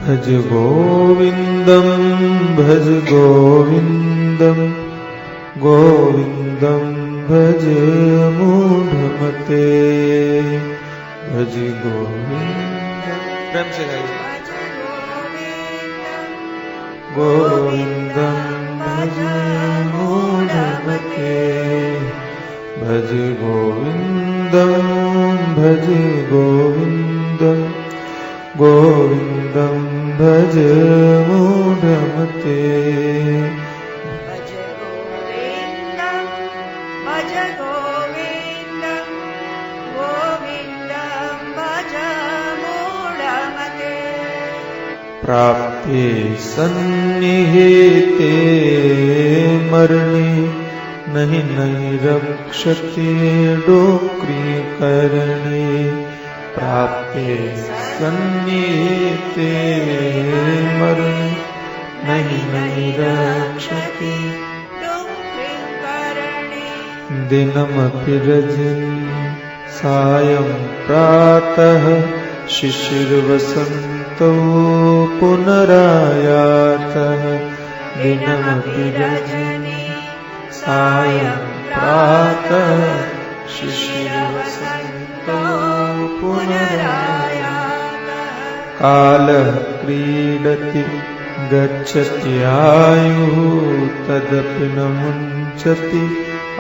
भज गोविन्दं भज गोविन्दं गोविन्दं भज मूढ़मते भज गोविन्दं। प्रेम से गाइए। गोविन्दं भज मूढ़मते भज गोविन्दं भज गोविन्दं गोविन्दं भज मूढ़मते भज गोविन्दं भज गोविन्दं गोविन्दं भज मूढ़मते। प्राप्ते सन्निहिते मरणे नहीं नहीं रक्षते डोक्रीकरणे प्राप्ते सन्निहिते मरणे नहीं नहीं रक्षते डोक्रीकरणे। दिनमपि रजनी सायं प्रातः शिशिरवसन्तौ पुनरायातः दिनमपि रजनी सायं प्रातः शिशिरवसन्तौ पुनरायातः। कालः क्रीडति गच्छति आयुः तदपि न मुञ्चति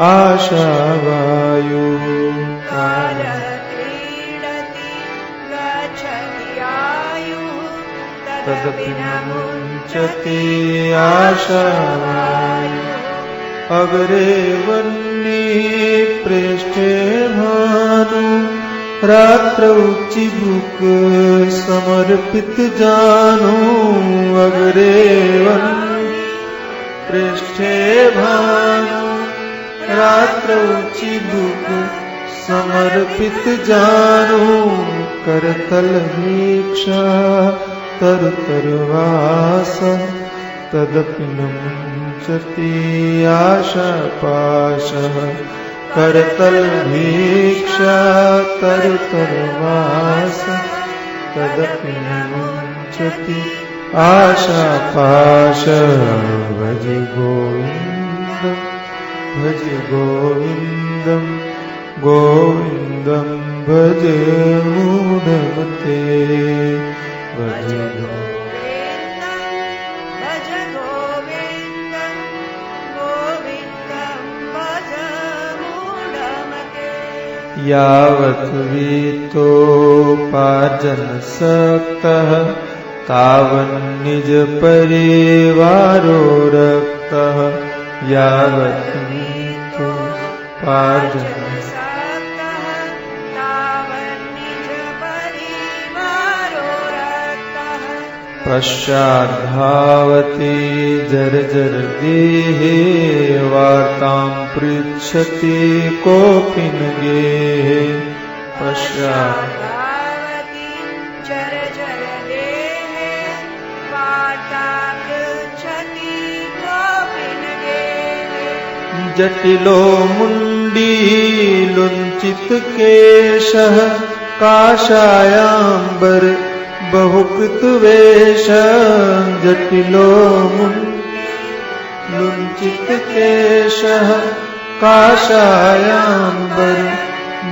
आशावायुः। कालः क्रीडति गच्छति आयुः तदपि न मुञ्चति आशावायुः। अग्रे वह्नि प्रेष्ठे भानु रात्रौ चिबुक समर्पित जानो। अग्रे वह्नि प्रेष्ठे भानु रात्रौ चिबुक समर्पित जानो। करतल भिक्षा तरतरवास तदपि न मुञ्चति आशापाशः। करतल भिक्षा तरतरवास तदपि न मुञ्चति आशापाशः। भज गोविन्दं भज गोविन्दं गोविन्दं भज मूढ़मते भज भज गोविन्दं गोविन्दं भज मूढ़मते। यावत् वीतोपार्जनसक्तः तावन्निज परिवारो रक्तः। यावत् वीतोपार्जनसक्तः तावन्निज परिवारो रक्तः। पश्चाद्धावति जर्जर देहे वार्तां पृच्छति कोऽपि न गेहे। पश्चाद्धावति जर्जर देहे वार्तां पृच्छति कोऽपि न गेहे। जटिलो मुण्डीलुञ्चित केशः काषायाम्बर बहुकृतवेश। जटिलो लुञ्चित केशः काषायाम्बर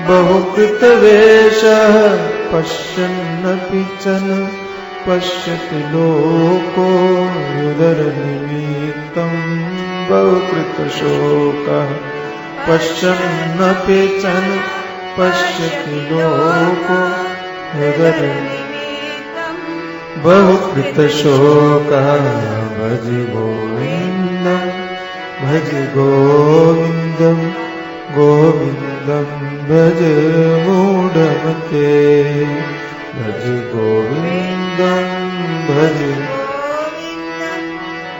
बहुकृतवेशः। पश्यन्नपि च न पश्यति लोको उदरनिमित्तं बहुकृतशोकः। पश्यन्नपि च न पश्यति लोको उदरनिमित्तं बहुकृतशोकः। भज गोविन्दं भज गोविन्दं गोविन्दं भज मूढ़मते भज गोविन्दं भज गोविन्दं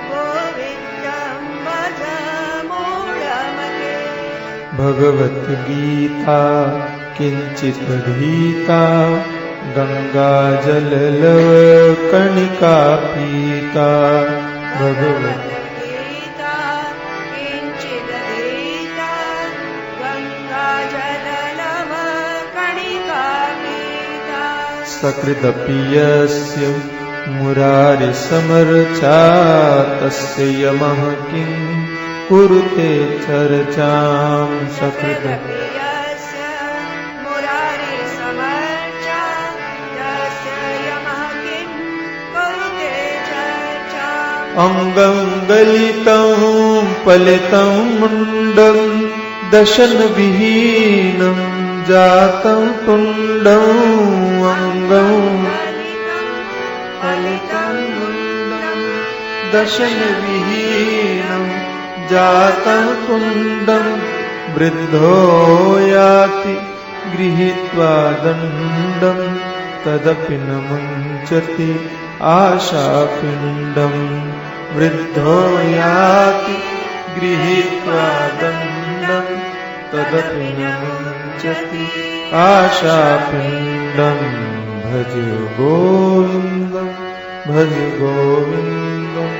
गोविन्दं भज मूढ़मते। भगवत गीता किञ्चिदधीता गङ्गाजललव कणिका पीता। भगवत गीता किञ्चिदधीता गङ्गाजललव कणिका पीता। सकृदपि यस्य मुरारि समर्चा तस्य यमः किं कुरुते चर्चां सकृत प्रियस्य मुरारि समर्चा तस्य यमः किं कुरुते चर्चाम् अङ्गं गलितं पलितं मुण्डं दशनविहीनं जातं तुण्डं अङ्गं फलितं मुण्डं दशनविहीनं जातं तुण्डं वृद्धो याति गृहीत्वा दण्डं तदपि न मुञ्चति आशापिण्डं वृद्धो याति गृहीत्वा दण्डं तदपि न मुञ्चति आशापिण्डं भज गोविन्दं भज गोविन्दं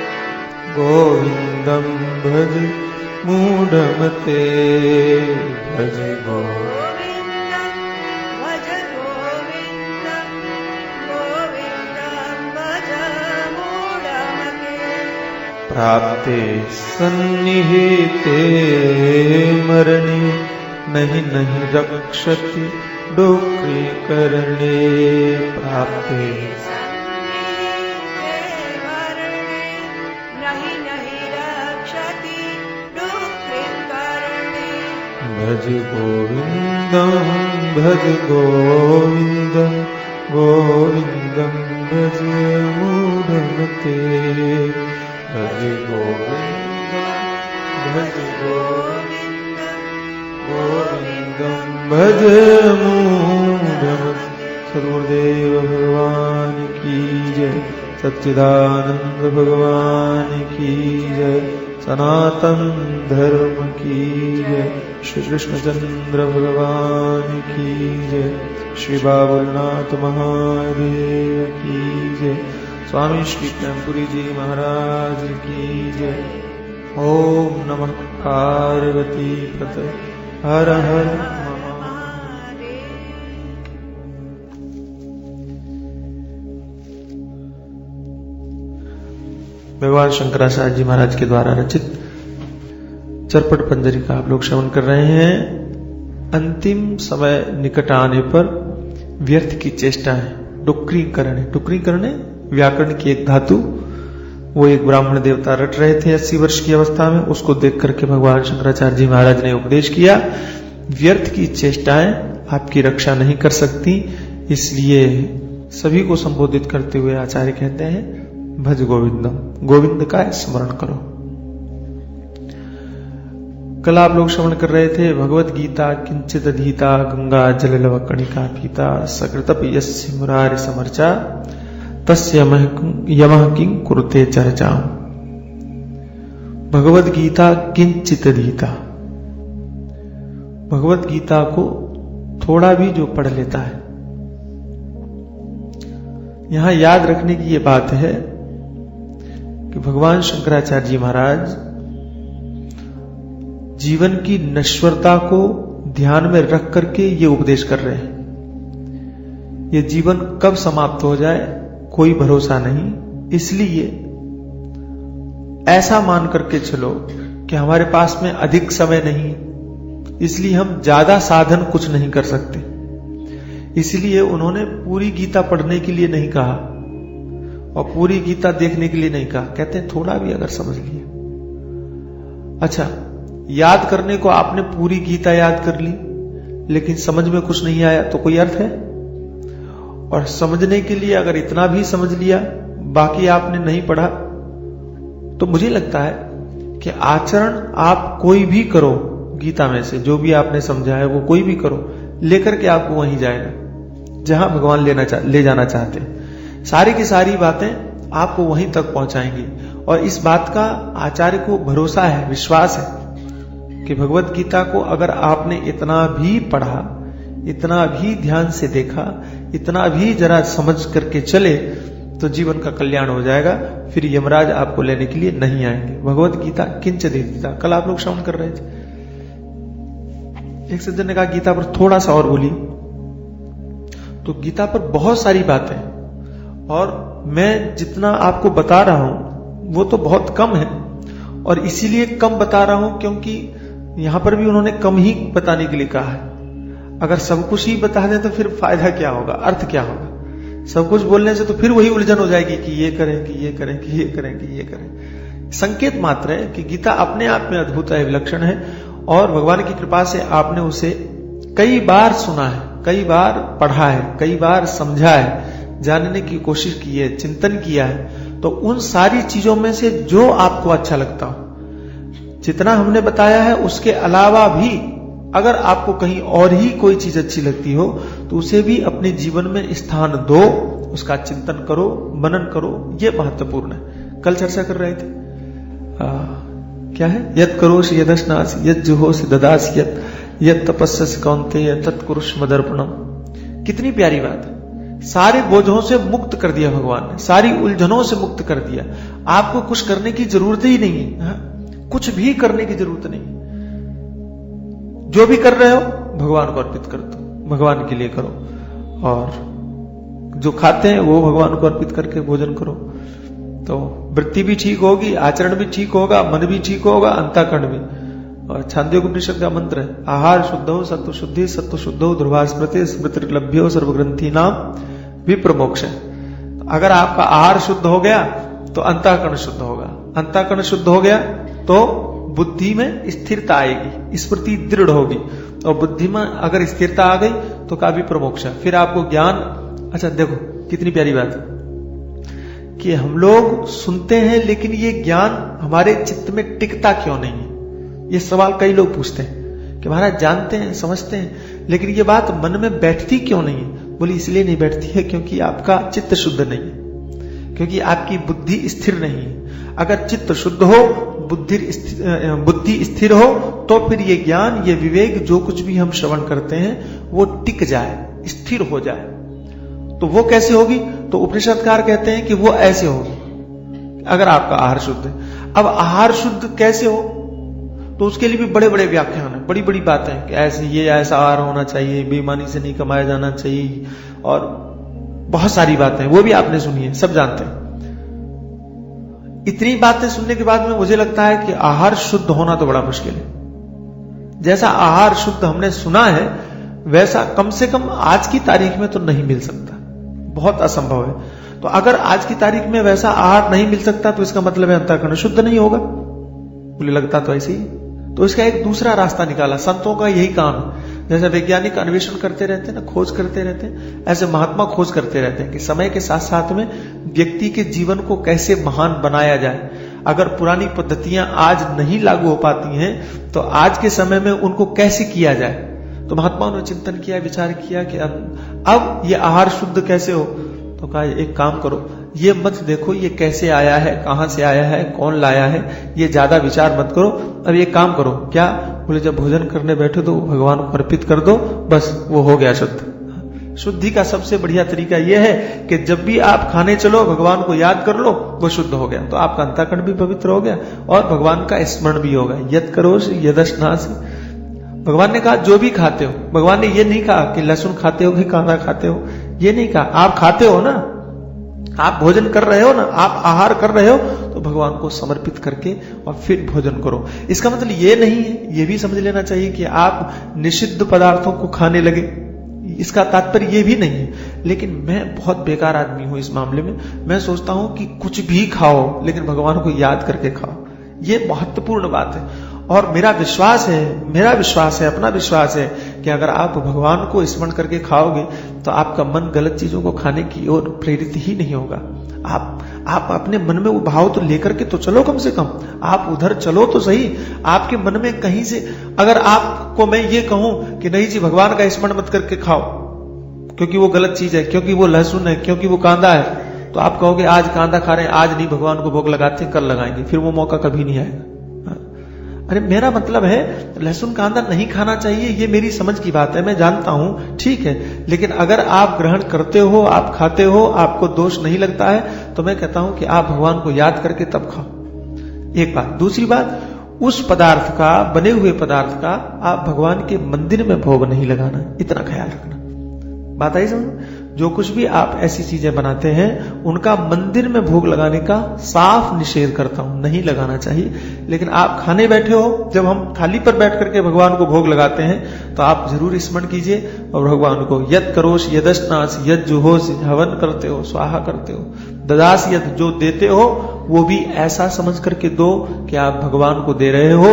गोविन्दं भज मूढमते भज गोविन्दं भज गोविन्दं गोविन्दं भज मूढमते प्राप्ते सन्निहिते मरणे नहि नहि रक्षति डोक्रीकरणे प्राप्ते सन्निहिते मरणे नहि नहि रक्षति डोक्रीकरणे भज गोविन्दं भज गोविन्दं गोविन्दं भज मूढमते भज गोविन्दं भज गोविन्दं गोविन्दं भज मूढमते। सद्गुरुदेव भगवान की जय, सच्चिदानंद भगवान की जय, सनातन धर्म की जय, श्री कृष्णचंद्र भगवान की जय, श्री बाबुलनाथ महादेव की जय, स्वामी श्री प्रेमपुरी जी महाराज की जय। ओम नमः पार्वती पतये हर हर भगवान शंकराचार्य जी महाराज के द्वारा रचित चरपट पंजरी का आप लोग श्रवण कर रहे हैं। अंतिम समय निकट आने पर व्यर्थ की चेष्टाएं डुक्रीकरण है। डुक्रीकरण है व्याकरण की एक धातु। वो एक ब्राह्मण देवता रट रहे थे 80 वर्ष की अवस्था में, उसको देख करके भगवान शंकराचार्य जी महाराज ने उपदेश किया, व्यर्थ की चेष्टाएं आपकी रक्षा नहीं कर सकती, इसलिए सभी को संबोधित करते हुए आचार्य कहते हैं भज गोविंदम, गोविंद का स्मरण करो। कल आप लोग श्रवण कर रहे थे भगवत गीता किंचित अधीता गंगा जललव कणिका पीता सकृतप यस्य मुरारि समर्चा तस्य यमः किं कुरुते चर्चाम्। भगवत गीता किंचित अधीता, भगवत गीता को थोड़ा भी जो पढ़ लेता है। यहां याद रखने की यह बात है कि भगवान शंकराचार्य जी महाराज जीवन की नश्वरता को ध्यान में रख करके ये उपदेश कर रहे हैं। ये जीवन कब समाप्त हो जाए कोई भरोसा नहीं, इसलिए ऐसा मान करके चलो कि हमारे पास में अधिक समय नहीं, इसलिए हम ज्यादा साधन कुछ नहीं कर सकते। इसलिए उन्होंने पूरी गीता पढ़ने के लिए नहीं कहा और पूरी गीता देखने के लिए नहीं कहा, कहते हैं थोड़ा भी अगर समझ लिया। अच्छा, याद करने को आपने पूरी गीता याद कर ली लेकिन समझ में कुछ नहीं आया तो कोई अर्थ है? और समझने के लिए अगर इतना भी समझ लिया बाकी आपने नहीं पढ़ा, तो मुझे लगता है कि आचरण आप कोई भी करो, गीता में से जो भी आपने समझा है वो कोई भी करो, लेकर के आपको वहीं जाएगा जहां भगवान ले जाना चाहते हैं। सारी की सारी बातें आपको वहीं तक पहुंचाएंगी। और इस बात का आचार्य को भरोसा है, विश्वास है कि भगवत गीता को अगर आपने इतना भी पढ़ा, इतना भी ध्यान से देखा, इतना भी जरा समझ करके चले तो जीवन का कल्याण हो जाएगा। फिर यमराज आपको लेने के लिए नहीं आएंगे। भगवत गीता किंचित अधीता, कल आप लोग श्रवण कर रहे थे। एक सज्जन ने कहा गीता पर थोड़ा सा और बोली, तो गीता पर बहुत सारी बातें और मैं जितना आपको बता रहा हूं वो तो बहुत कम है, और इसीलिए कम बता रहा हूं क्योंकि यहां पर भी उन्होंने कम ही बताने के लिए कहा है। अगर सब कुछ ही बता दें तो फिर फायदा क्या होगा, अर्थ क्या होगा? सब कुछ बोलने से तो फिर वही उलझन हो जाएगी कि ये करें, कि ये करें, कि ये करें, कि ये करें। संकेत मात्र है कि गीता अपने आप में अद्भुत है, विलक्षण है, और भगवान की कृपा से आपने उसे कई बार सुना है, कई बार पढ़ा है, कई बार समझा है, जानने की कोशिश की है, चिंतन किया है। तो उन सारी चीजों में से जो आपको अच्छा लगता हो, जितना हमने बताया है उसके अलावा भी अगर आपको कहीं और ही कोई चीज अच्छी लगती हो तो उसे भी अपने जीवन में स्थान दो, उसका चिंतन करो, मनन करो। यह महत्वपूर्ण है। कल चर्चा कर रहे थे क्या है, यद करोसि यदश्नासि यद जुहोसि ददासि यद तपस्यसि कौन्तेय तत्कुरुष्व मदर्पणम। कितनी प्यारी बात है। सारे बोझों से मुक्त कर दिया भगवान ने, सारी उलझनों से मुक्त कर दिया। आपको कुछ करने की जरूरत ही नहीं है, कुछ भी करने की जरूरत नहीं। जो भी कर रहे हो भगवान को अर्पित कर दो, भगवान के लिए करो, और जो खाते हैं वो भगवान को अर्पित करके भोजन करो। तो वृत्ति भी ठीक होगी, आचरण भी ठीक होगा, मन भी ठीक होगा, अंतःकरण भी। और छांदोग्योपनिषद का मंत्र है, आहार शुद्धो सत्व शुद्धि सत्व शुद्धो ध्रुवा स्मृति स्मृति लभ्यो सर्वग्रंथि नाम विप्रमोक्ष। अगर आपका आहार शुद्ध हो गया तो अंतःकरण शुद्ध होगा, अंतःकरण शुद्ध हो गया तो बुद्धि में स्थिरता आएगी, स्मृति दृढ़ होगी, और बुद्धि में अगर स्थिरता आ गई तो काफी प्रमोक्ष। फिर आपको ज्ञान। अच्छा देखो कितनी प्यारी बात है कि हम लोग सुनते हैं लेकिन ये ज्ञान हमारे चित्त में टिकता क्यों नहीं है। ये सवाल कई लोग पूछते हैं कि महाराज जानते हैं, समझते हैं, लेकिन ये बात मन में बैठती क्यों नहीं है। बोली इसलिए नहीं बैठती है क्योंकि आपका चित्त शुद्ध नहीं है, क्योंकि आपकी बुद्धि स्थिर नहीं है। अगर चित्त शुद्ध हो, बुद्धि स्थिर हो, तो फिर ये ज्ञान, ये विवेक, जो कुछ भी हम श्रवण करते हैं वो टिक जाए, स्थिर हो जाए। तो वो कैसे होगी? तो उपनिषदकार कहते हैं कि वो ऐसे होगी अगर आपका आहार शुद्ध है। अब आहार शुद्ध कैसे हो, तो उसके लिए भी बड़े बड़े व्याख्यान है, बड़ी बड़ी बातें हैं कि ऐसे ये ऐसा आहार होना चाहिए, बेईमानी से नहीं कमाया जाना चाहिए, और बहुत सारी बातें, वो भी आपने सुनी है, सब जानते हैं। इतनी बातें सुनने के बाद में मुझे लगता है कि आहार शुद्ध होना तो बड़ा मुश्किल है। जैसा आहार शुद्ध हमने सुना है वैसा कम से कम आज की तारीख में तो नहीं मिल सकता, बहुत असंभव है। तो अगर आज की तारीख में वैसा आहार नहीं मिल सकता तो इसका मतलब है अंतःकरण शुद्ध नहीं होगा। मुझे लगता तो ऐसे ही। तो इसका एक दूसरा रास्ता निकाला, संतों का यही काम है। जैसे वैज्ञानिक अन्वेषण करते रहते हैं ना, खोज करते रहते हैं, ऐसे महात्मा खोज करते रहते हैं कि समय के साथ साथ में व्यक्ति के जीवन को कैसे महान बनाया जाए। अगर पुरानी पद्धतियां आज नहीं लागू हो पाती हैं तो आज के समय में उनको कैसे किया जाए। तो महात्माओं ने चिंतन किया, विचार किया कि अब ये आहार शुद्ध कैसे हो। तो कहा एक काम करो, ये मत देखो ये कैसे आया है, कहां से आया है, कौन लाया है, ये ज्यादा विचार मत करो। अब ये काम करो, क्या? बोले जब भोजन करने बैठो तो भगवान को अर्पित कर दो, बस वो हो गया शुद्ध। शुद्धि का सबसे बढ़िया तरीका यह है कि जब भी आप खाने चलो भगवान को याद कर लो, वो शुद्ध हो गया। तो आपका अंतःकरण भी पवित्र हो गया और भगवान का स्मरण भी होगा। यद करोसि यदश्नासि। भगवान ने कहा जो भी खाते हो, भगवान ने ये नहीं कहा कि लहसुन खाते हो कि कांदा खाते हो, ये नहीं कहा। आप खाते हो ना, आप भोजन कर रहे हो ना, आप आहार कर रहे हो, तो भगवान को समर्पित करके और फिर भोजन करो। इसका मतलब ये नहीं है, ये भी समझ लेना चाहिए कि आप निषिद्ध पदार्थों को खाने लगे, इसका तात्पर्य ये भी नहीं है। लेकिन मैं बहुत बेकार आदमी हूं इस मामले में। मैं सोचता हूं कि कुछ भी खाओ लेकिन भगवान को याद करके खाओ। ये महत्वपूर्ण बात है। और मेरा विश्वास है, अपना विश्वास है कि अगर आप भगवान को स्मरण करके खाओगे तो आपका मन गलत चीजों को खाने की ओर प्रेरित ही नहीं होगा। आप अपने मन में वो भाव तो लेकर के तो चलो, कम से कम आप उधर चलो तो सही। आपके मन में कहीं से अगर आपको मैं ये कहूं कि नहीं जी भगवान का स्मरण मत करके खाओ क्योंकि वो गलत चीज है, क्योंकि वो लहसुन है, क्योंकि वो कांदा है, तो आप कहोगे आज कांदा खा रहे हैं, आज नहीं भगवान को भोग लगाते, कल लगाएंगे, फिर वो मौका कभी नहीं आएगा। अरे मेरा मतलब है लहसुन कांदा नहीं खाना चाहिए, ये मेरी समझ की बात है, मैं जानता हूं, ठीक है। लेकिन अगर आप ग्रहण करते हो, आप खाते हो, आपको दोष नहीं लगता है, तो मैं कहता हूं कि आप भगवान को याद करके तब खाओ। एक बात। दूसरी बात, उस पदार्थ का, बने हुए पदार्थ का आप भगवान के मंदिर में भोग नहीं लगाना, इतना ख्याल रखना। बात आई समझ? जो कुछ भी आप ऐसी चीजें बनाते हैं उनका मंदिर में भोग लगाने का साफ निषेध करता हूं, नहीं लगाना चाहिए। लेकिन आप खाने बैठे हो, जब हम थाली पर बैठ करके भगवान को भोग लगाते हैं तो आप जरूर स्मरण कीजिए और भगवान को यद करोश यदश्नास यद जुहोश, हवन करते हो, स्वाहा करते हो, ददास यद, जो देते हो वो भी ऐसा समझ करके दो कि आप भगवान को दे रहे हो।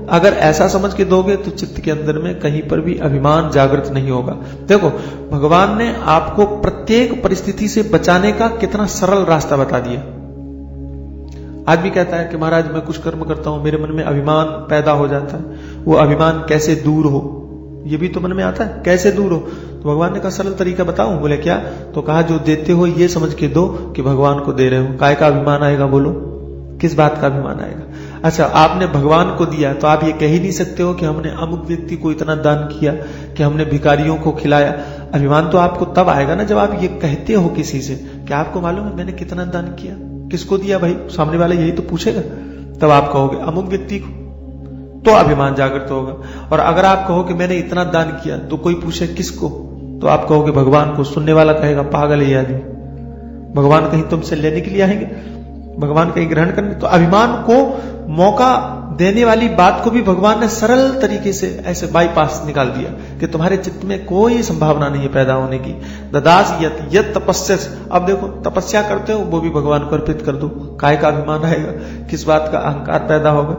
अगर ऐसा समझ के दोगे तो चित्त के अंदर में कहीं पर भी अभिमान जागृत नहीं होगा। देखो, भगवान ने आपको प्रत्येक परिस्थिति से बचाने का कितना सरल रास्ता बता दिया। आदमी कहता है कि महाराज मैं कुछ कर्म करता हूं, मेरे मन में अभिमान पैदा हो जाता है, वो अभिमान कैसे दूर हो, ये भी तो मन में आता है, कैसे दूर हो? तो भगवान ने कहा सरल तरीका बताऊं। बोले क्या? तो कहा जो देते हो ये समझ के दो कि भगवान को दे रहे हो। काय का अभिमान आएगा? बोलो, किस बात का अभिमान आएगा? अच्छा, आपने भगवान को दिया तो आप ये कह ही नहीं सकते हो कि हमने अमुक व्यक्ति को इतना दान किया, कि हमने भिखारियों को खिलाया। अभिमान तो आपको तब आएगा ना जब आप ये कहते हो किसी से कि आपको मालूम है मैंने कितना दान किया, किसको दिया भाई, सामने वाला यही तो पूछेगा, तब आप कहोगे अमुक व्यक्ति को, तो अभिमान जागृत होगा। और अगर आप कहो कि मैंने इतना दान किया तो कोई पूछे किसको, तो आप कहोगे भगवान को। सुनने वाला कहेगा पागल है ये आदमी, भगवान कहीं तुमसे लेने के लिए आएंगे, भगवान कहीं ग्रहण करने? तो अभिमान को मौका देने वाली बात को भी भगवान ने सरल तरीके से ऐसे बाईपास निकाल दिया कि तुम्हारे चित्त में कोई संभावना नहीं है पैदा होने की। ददास यत तपस्या, अब देखो तपस्या करते हो वो भी भगवान को अर्पित कर दो, काय का अभिमान आएगा, किस बात का अहंकार पैदा होगा?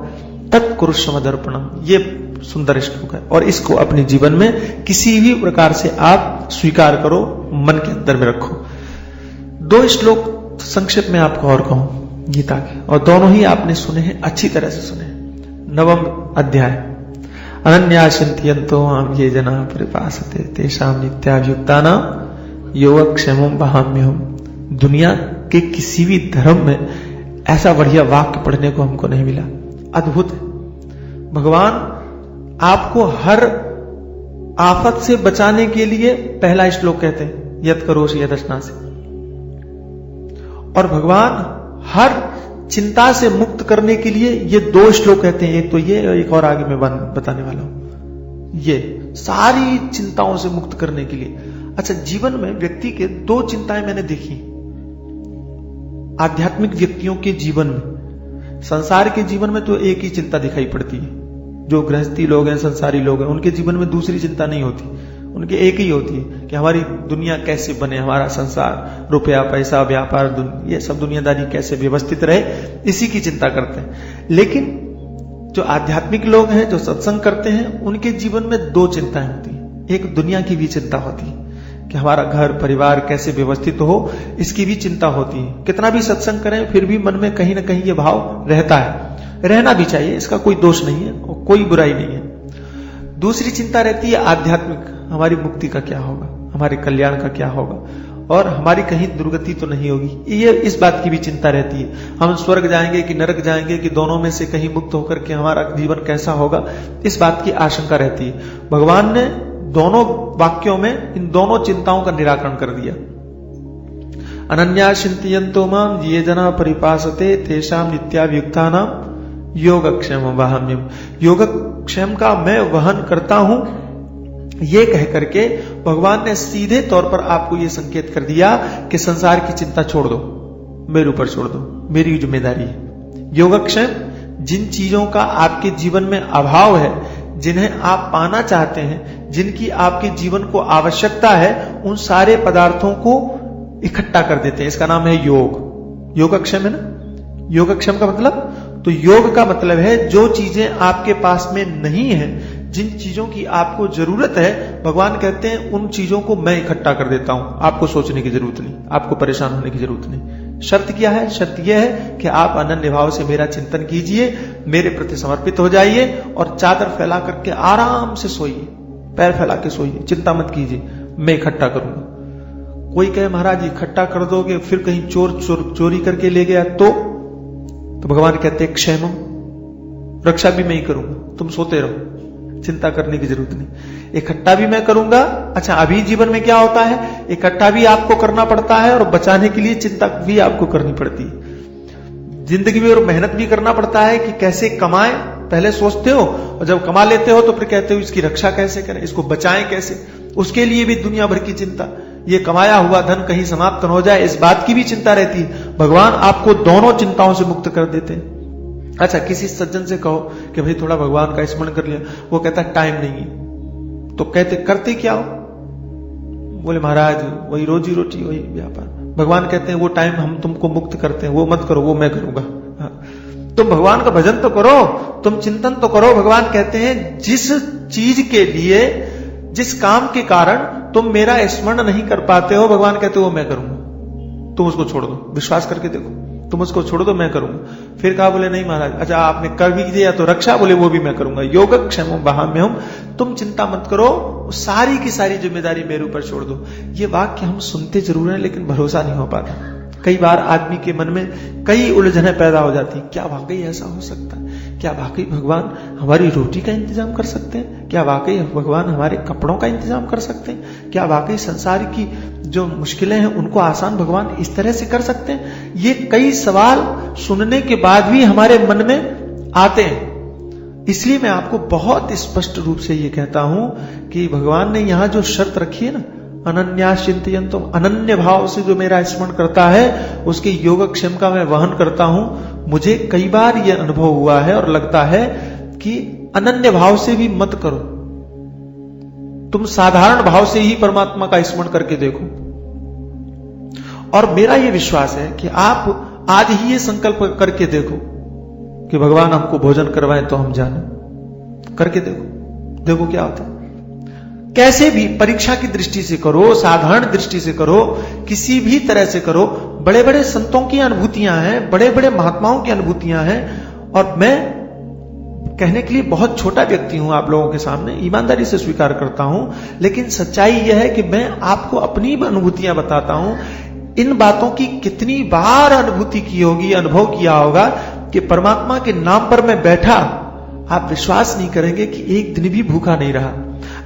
तत्कुरुषम दर्पणम, ये सुंदर श्लोक है और इसको अपने जीवन में किसी भी प्रकार से आप स्वीकार करो, मन के अंदर में रखो। 2 श्लोक संक्षेप में आपको और कहूं गीता के, और दोनों ही आपने सुने हैं, अच्छी तरह से सुने हैं। 9वां अध्याय, अनन्या चिंतयन्तो मां ये जना परिपासते तेषां नित्याभियुक्तानां योगक्षेमं वहाम्यहम्। दुनिया के किसी भी धर्म में ऐसा बढ़िया वाक्य पढ़ने को हमको नहीं मिला, अद्भुत है। भगवान आपको हर आफत से बचाने के लिए पहला श्लोक कहते हैं यद करोषि यदश्ना से, और भगवान हर चिंता से मुक्त करने के लिए ये 2 श्लोक कहते हैं, एक तो ये और एक और आगे मैं बताने वाला हूं, ये सारी चिंताओं से मुक्त करने के लिए। अच्छा, जीवन में व्यक्ति के 2 चिंताएं मैंने देखी आध्यात्मिक व्यक्तियों के जीवन में। संसार के जीवन में तो एक ही चिंता दिखाई पड़ती है, जो गृहस्थी लोग हैं, संसारी लोग हैं, उनके जीवन में दूसरी चिंता नहीं होती, उनके एक ही होती है कि हमारी दुनिया कैसे बने, हमारा संसार, रुपया पैसा व्यापार, ये सब दुनियादारी कैसे व्यवस्थित रहे, इसी की चिंता करते हैं। लेकिन जो आध्यात्मिक लोग हैं, जो सत्संग करते हैं, उनके जीवन में 2 चिंताएं होती हैं। एक दुनिया की भी चिंता होती है कि हमारा घर परिवार कैसे व्यवस्थित हो, इसकी भी चिंता होती है। कितना भी सत्संग करें फिर भी मन में कहीं ना कहीं ये भाव रहता है, रहना भी चाहिए, इसका कोई दोष नहीं है और कोई बुराई नहीं है। दूसरी चिंता रहती है आध्यात्मिक, हमारी मुक्ति का क्या होगा, हमारे कल्याण का क्या होगा, और हमारी कहीं दुर्गति तो नहीं होगी, ये इस बात की भी चिंता रहती है। हम स्वर्ग जाएंगे कि नरक जाएंगे, कि दोनों में से कहीं मुक्त होकर के हमारा जीवन कैसा होगा, इस बात की आशंका रहती है। भगवान ने दोनों वाक्यों में इन दोनों चिंताओं का निराकरण कर दिया। अनन्या चिंतयन्तो मां ये जना परिपासते तेषां नित्याभियुक्तानां योगक्षेम वहाम्यहम्। योगक्षेम का मैं वहन करता हूं, ये कह करके भगवान ने सीधे तौर पर आपको ये संकेत कर दिया कि संसार की चिंता छोड़ दो, मेरे ऊपर छोड़ दो, मेरी जिम्मेदारी है। योगक्षेम, जिन चीजों का आपके जीवन में अभाव है, जिन्हें आप पाना चाहते हैं, जिनकी आपके जीवन को आवश्यकता है, उन सारे पदार्थों को इकट्ठा कर देते हैं, इसका नाम है योग। योगक्षेम है ना, योगक्षेम का मतलब, तो योग का मतलब है जो चीजें आपके पास में नहीं है, जिन चीजों की आपको जरूरत है, भगवान कहते हैं उन चीजों को मैं इकट्ठा कर देता हूं, आपको सोचने की जरूरत नहीं, आपको परेशान होने की जरूरत नहीं। शर्त क्या है? शर्त यह है कि आप अनन्य भाव से मेरा चिंतन कीजिए, मेरे प्रति समर्पित हो जाइए और चादर फैला करके आराम से सोइए, पैर फैला के सोइए, चिंता मत कीजिए, मैं इकट्ठा करूंगा। कोई कहे महाराज इकट्ठा कर दोगे फिर कहीं चोरी करके ले गया तो भगवान कहते हैं क्षेमम, रक्षा भी मैं ही करूंगा, तुम सोते रहो, चिंता करने की जरूरत नहीं, इकट्ठा भी मैं करूंगा। अच्छा, अभी जीवन में क्या होता है, इकट्ठा भी आपको करना पड़ता है और बचाने के लिए चिंता भी आपको करनी पड़ती है। जिंदगी में और मेहनत भी करना पड़ता है कि कैसे कमाएं, पहले सोचते हो और जब कमा लेते हो तो फिर कहते हो इसकी रक्षा कैसे करें, इसको बचाएं कैसे, उसके लिए भी दुनिया भर की चिंता ये कमाया हुआ धन कहीं समाप्त न हो जाए, इस बात की भी चिंता रहती है। भगवान आपको दोनों चिंताओं से मुक्त कर देते हैं। अच्छा, किसी सज्जन से कहो कि भाई थोड़ा भगवान का स्मरण कर लिया, वो कहता टाइम नहीं है, तो कहते करते क्या हो? बोले महाराज वही रोजी रोटी, वही व्यापार। भगवान कहते हैं वो टाइम हम तुमको मुक्त करते हैं, वो मत करो, वो मैं करूंगा। तुम भगवान का भजन तो करो, तुम चिंतन तो करो। भगवान कहते हैं जिस चीज के लिए, जिस काम के कारण तुम मेरा स्मरण नहीं कर पाते हो, भगवान कहते हो वो मैं करूंगा, तुम उसको छोड़ दो, विश्वास करके देखो, तुम उसको छोड़ दो, मैं करूंगा। फिर कहा, बोले नहीं महाराज, अच्छा आपने कर भी दिया तो रक्षा, बोले वो भी मैं करूंगा। योगक्षेमो वहाम्यहम्, तुम चिंता मत करो, सारी की सारी जिम्मेदारी मेरे ऊपर छोड़ दो। ये वाक्य हम सुनते जरूर हैं लेकिन भरोसा नहीं हो पाता। कई बार आदमी के मन में कई उलझनें पैदा हो जाती, क्या वाकई ऐसा हो सकता है? क्या वाकई भगवान हमारी रोटी का इंतजाम कर सकते हैं? क्या वाकई भगवान हमारे कपड़ों का इंतजाम कर सकते हैं? क्या वाकई संसार की जो मुश्किलें हैं उनको आसान भगवान इस तरह से कर सकते हैं? ये कई सवाल सुनने के बाद भी हमारे मन में आते हैं। इसलिए मैं आपको बहुत स्पष्ट रूप से ये कहता हूं कि भगवान ने यहां जो शर्त रखी है ना, अनन्याश्चिन्तयन्तो, अनन्य भाव से जो मेरा स्मरण करता है उसके योगक्षेम का मैं वहन करता हूं। मुझे कई बार यह अनुभव हुआ है और लगता है कि अनन्य भाव से भी मत करो, तुम साधारण भाव से ही परमात्मा का स्मरण करके देखो। और मेरा यह विश्वास है कि आप आज ही ये संकल्प करके देखो कि भगवान हमको भोजन करवाएं तो हम जाने, करके देखो, देखो क्या होता है। कैसे भी परीक्षा की दृष्टि से करो, साधारण दृष्टि से करो, किसी भी तरह से करो। बड़े बड़े संतों की अनुभूतियां हैं, बड़े बड़े महात्माओं की अनुभूतियां हैं, और मैं कहने के लिए बहुत छोटा व्यक्ति हूं आप लोगों के सामने, ईमानदारी से स्वीकार करता हूं, लेकिन सच्चाई यह है कि मैं आपको अपनी अनुभूतियां बताता हूं। इन बातों की कितनी बार अनुभूति की होगी, अनुभव किया होगा कि परमात्मा के नाम पर मैं बैठा, आप विश्वास नहीं करेंगे कि एक दिन भी भूखा नहीं रहा।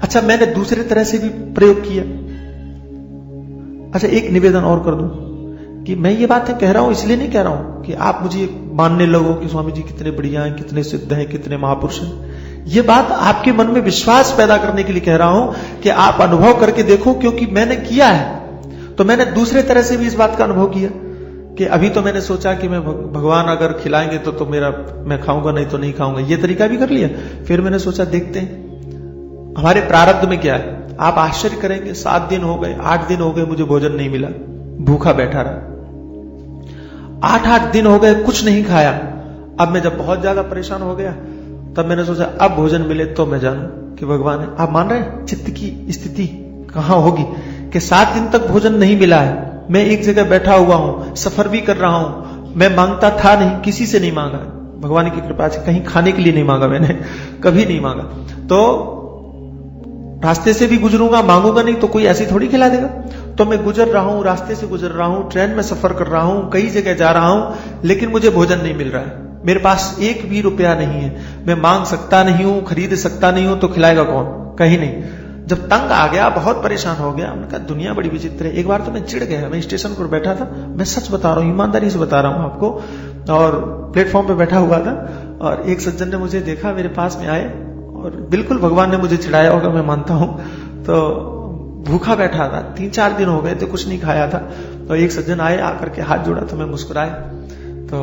अच्छा, मैंने दूसरे तरह से भी प्रयोग किया। अच्छा, एक निवेदन और कर दूं कि मैं ये बातें कह रहा हूं इसलिए नहीं कह रहा हूं कि आप मुझे मानने लगो कि स्वामी जी कितने बढ़िया हैं, कितने सिद्ध हैं, कितने महापुरुष हैं। ये बात आपके मन में विश्वास पैदा करने के लिए कह रहा हूं कि आप अनुभव करके देखो, क्योंकि मैंने किया है। तो मैंने दूसरे तरह से भी इस बात का अनुभव किया कि अभी तो मैंने सोचा कि मैं भगवान अगर खिलाएंगे तो मेरा मैं खाऊंगा, नहीं तो नहीं खाऊंगा, ये तरीका भी कर लिया। फिर मैंने सोचा देखते हैं हमारे प्रारब्ध में क्या है। आप आश्चर्य करेंगे, 7 दिन हो गए, 8 दिन हो गए, मुझे भोजन नहीं मिला, भूखा बैठा रहा। 8 दिन हो गए, कुछ नहीं खाया। अब मैं जब बहुत ज्यादा परेशान हो गया, तब मैंने सोचा अब भोजन मिले तो मैं जानूं कि भगवान है। आप मान रहे हैं चित्त की स्थिति कहां होगी कि 7 दिन तक भोजन नहीं मिला है, मैं एक जगह बैठा हुआ हूं, सफर भी कर रहा हूं, मैं मांगता था नहीं, किसी से नहीं मांगा, भगवान की कृपा से कहीं खाने के लिए नहीं मांगा, मैंने कभी नहीं मांगा। तो रास्ते से भी गुजरूंगा, मांगूंगा नहीं तो कोई ऐसी थोड़ी खिला देगा। तो मैं गुजर रहा हूं, रास्ते से गुजर रहा हूं, ट्रेन में सफर कर रहा हूं, कई जगह जा रहा हूं, लेकिन मुझे भोजन नहीं मिल रहा है। मेरे पास 1 भी रुपया नहीं है, मैं मांग सकता नहीं हूं, खरीद सकता नहीं हूं, तो खिलाएगा कौन? कहीं नहीं। जब तंग आ गया, बहुत परेशान हो गया, मैंने कहा दुनिया बड़ी विचित्र है। एक बार तो मैं चिढ़ गया, मैं स्टेशन पर बैठा था, मैं सच बता रहा हूं, ईमानदारी से बता रहा हूं आपको, और प्लेटफॉर्म पे बैठा हुआ था, और एक सज्जन ने मुझे देखा, मेरे पास में आए, और बिल्कुल भगवान ने मुझे चिढ़ाया होगा, मैं मानता हूं। तो भूखा बैठा था, 3-4 दिन हो गए थे, कुछ नहीं खाया था। तो एक सज्जन आए, आकर के हाथ जोड़ा, तो मैं मुस्कुराया। तो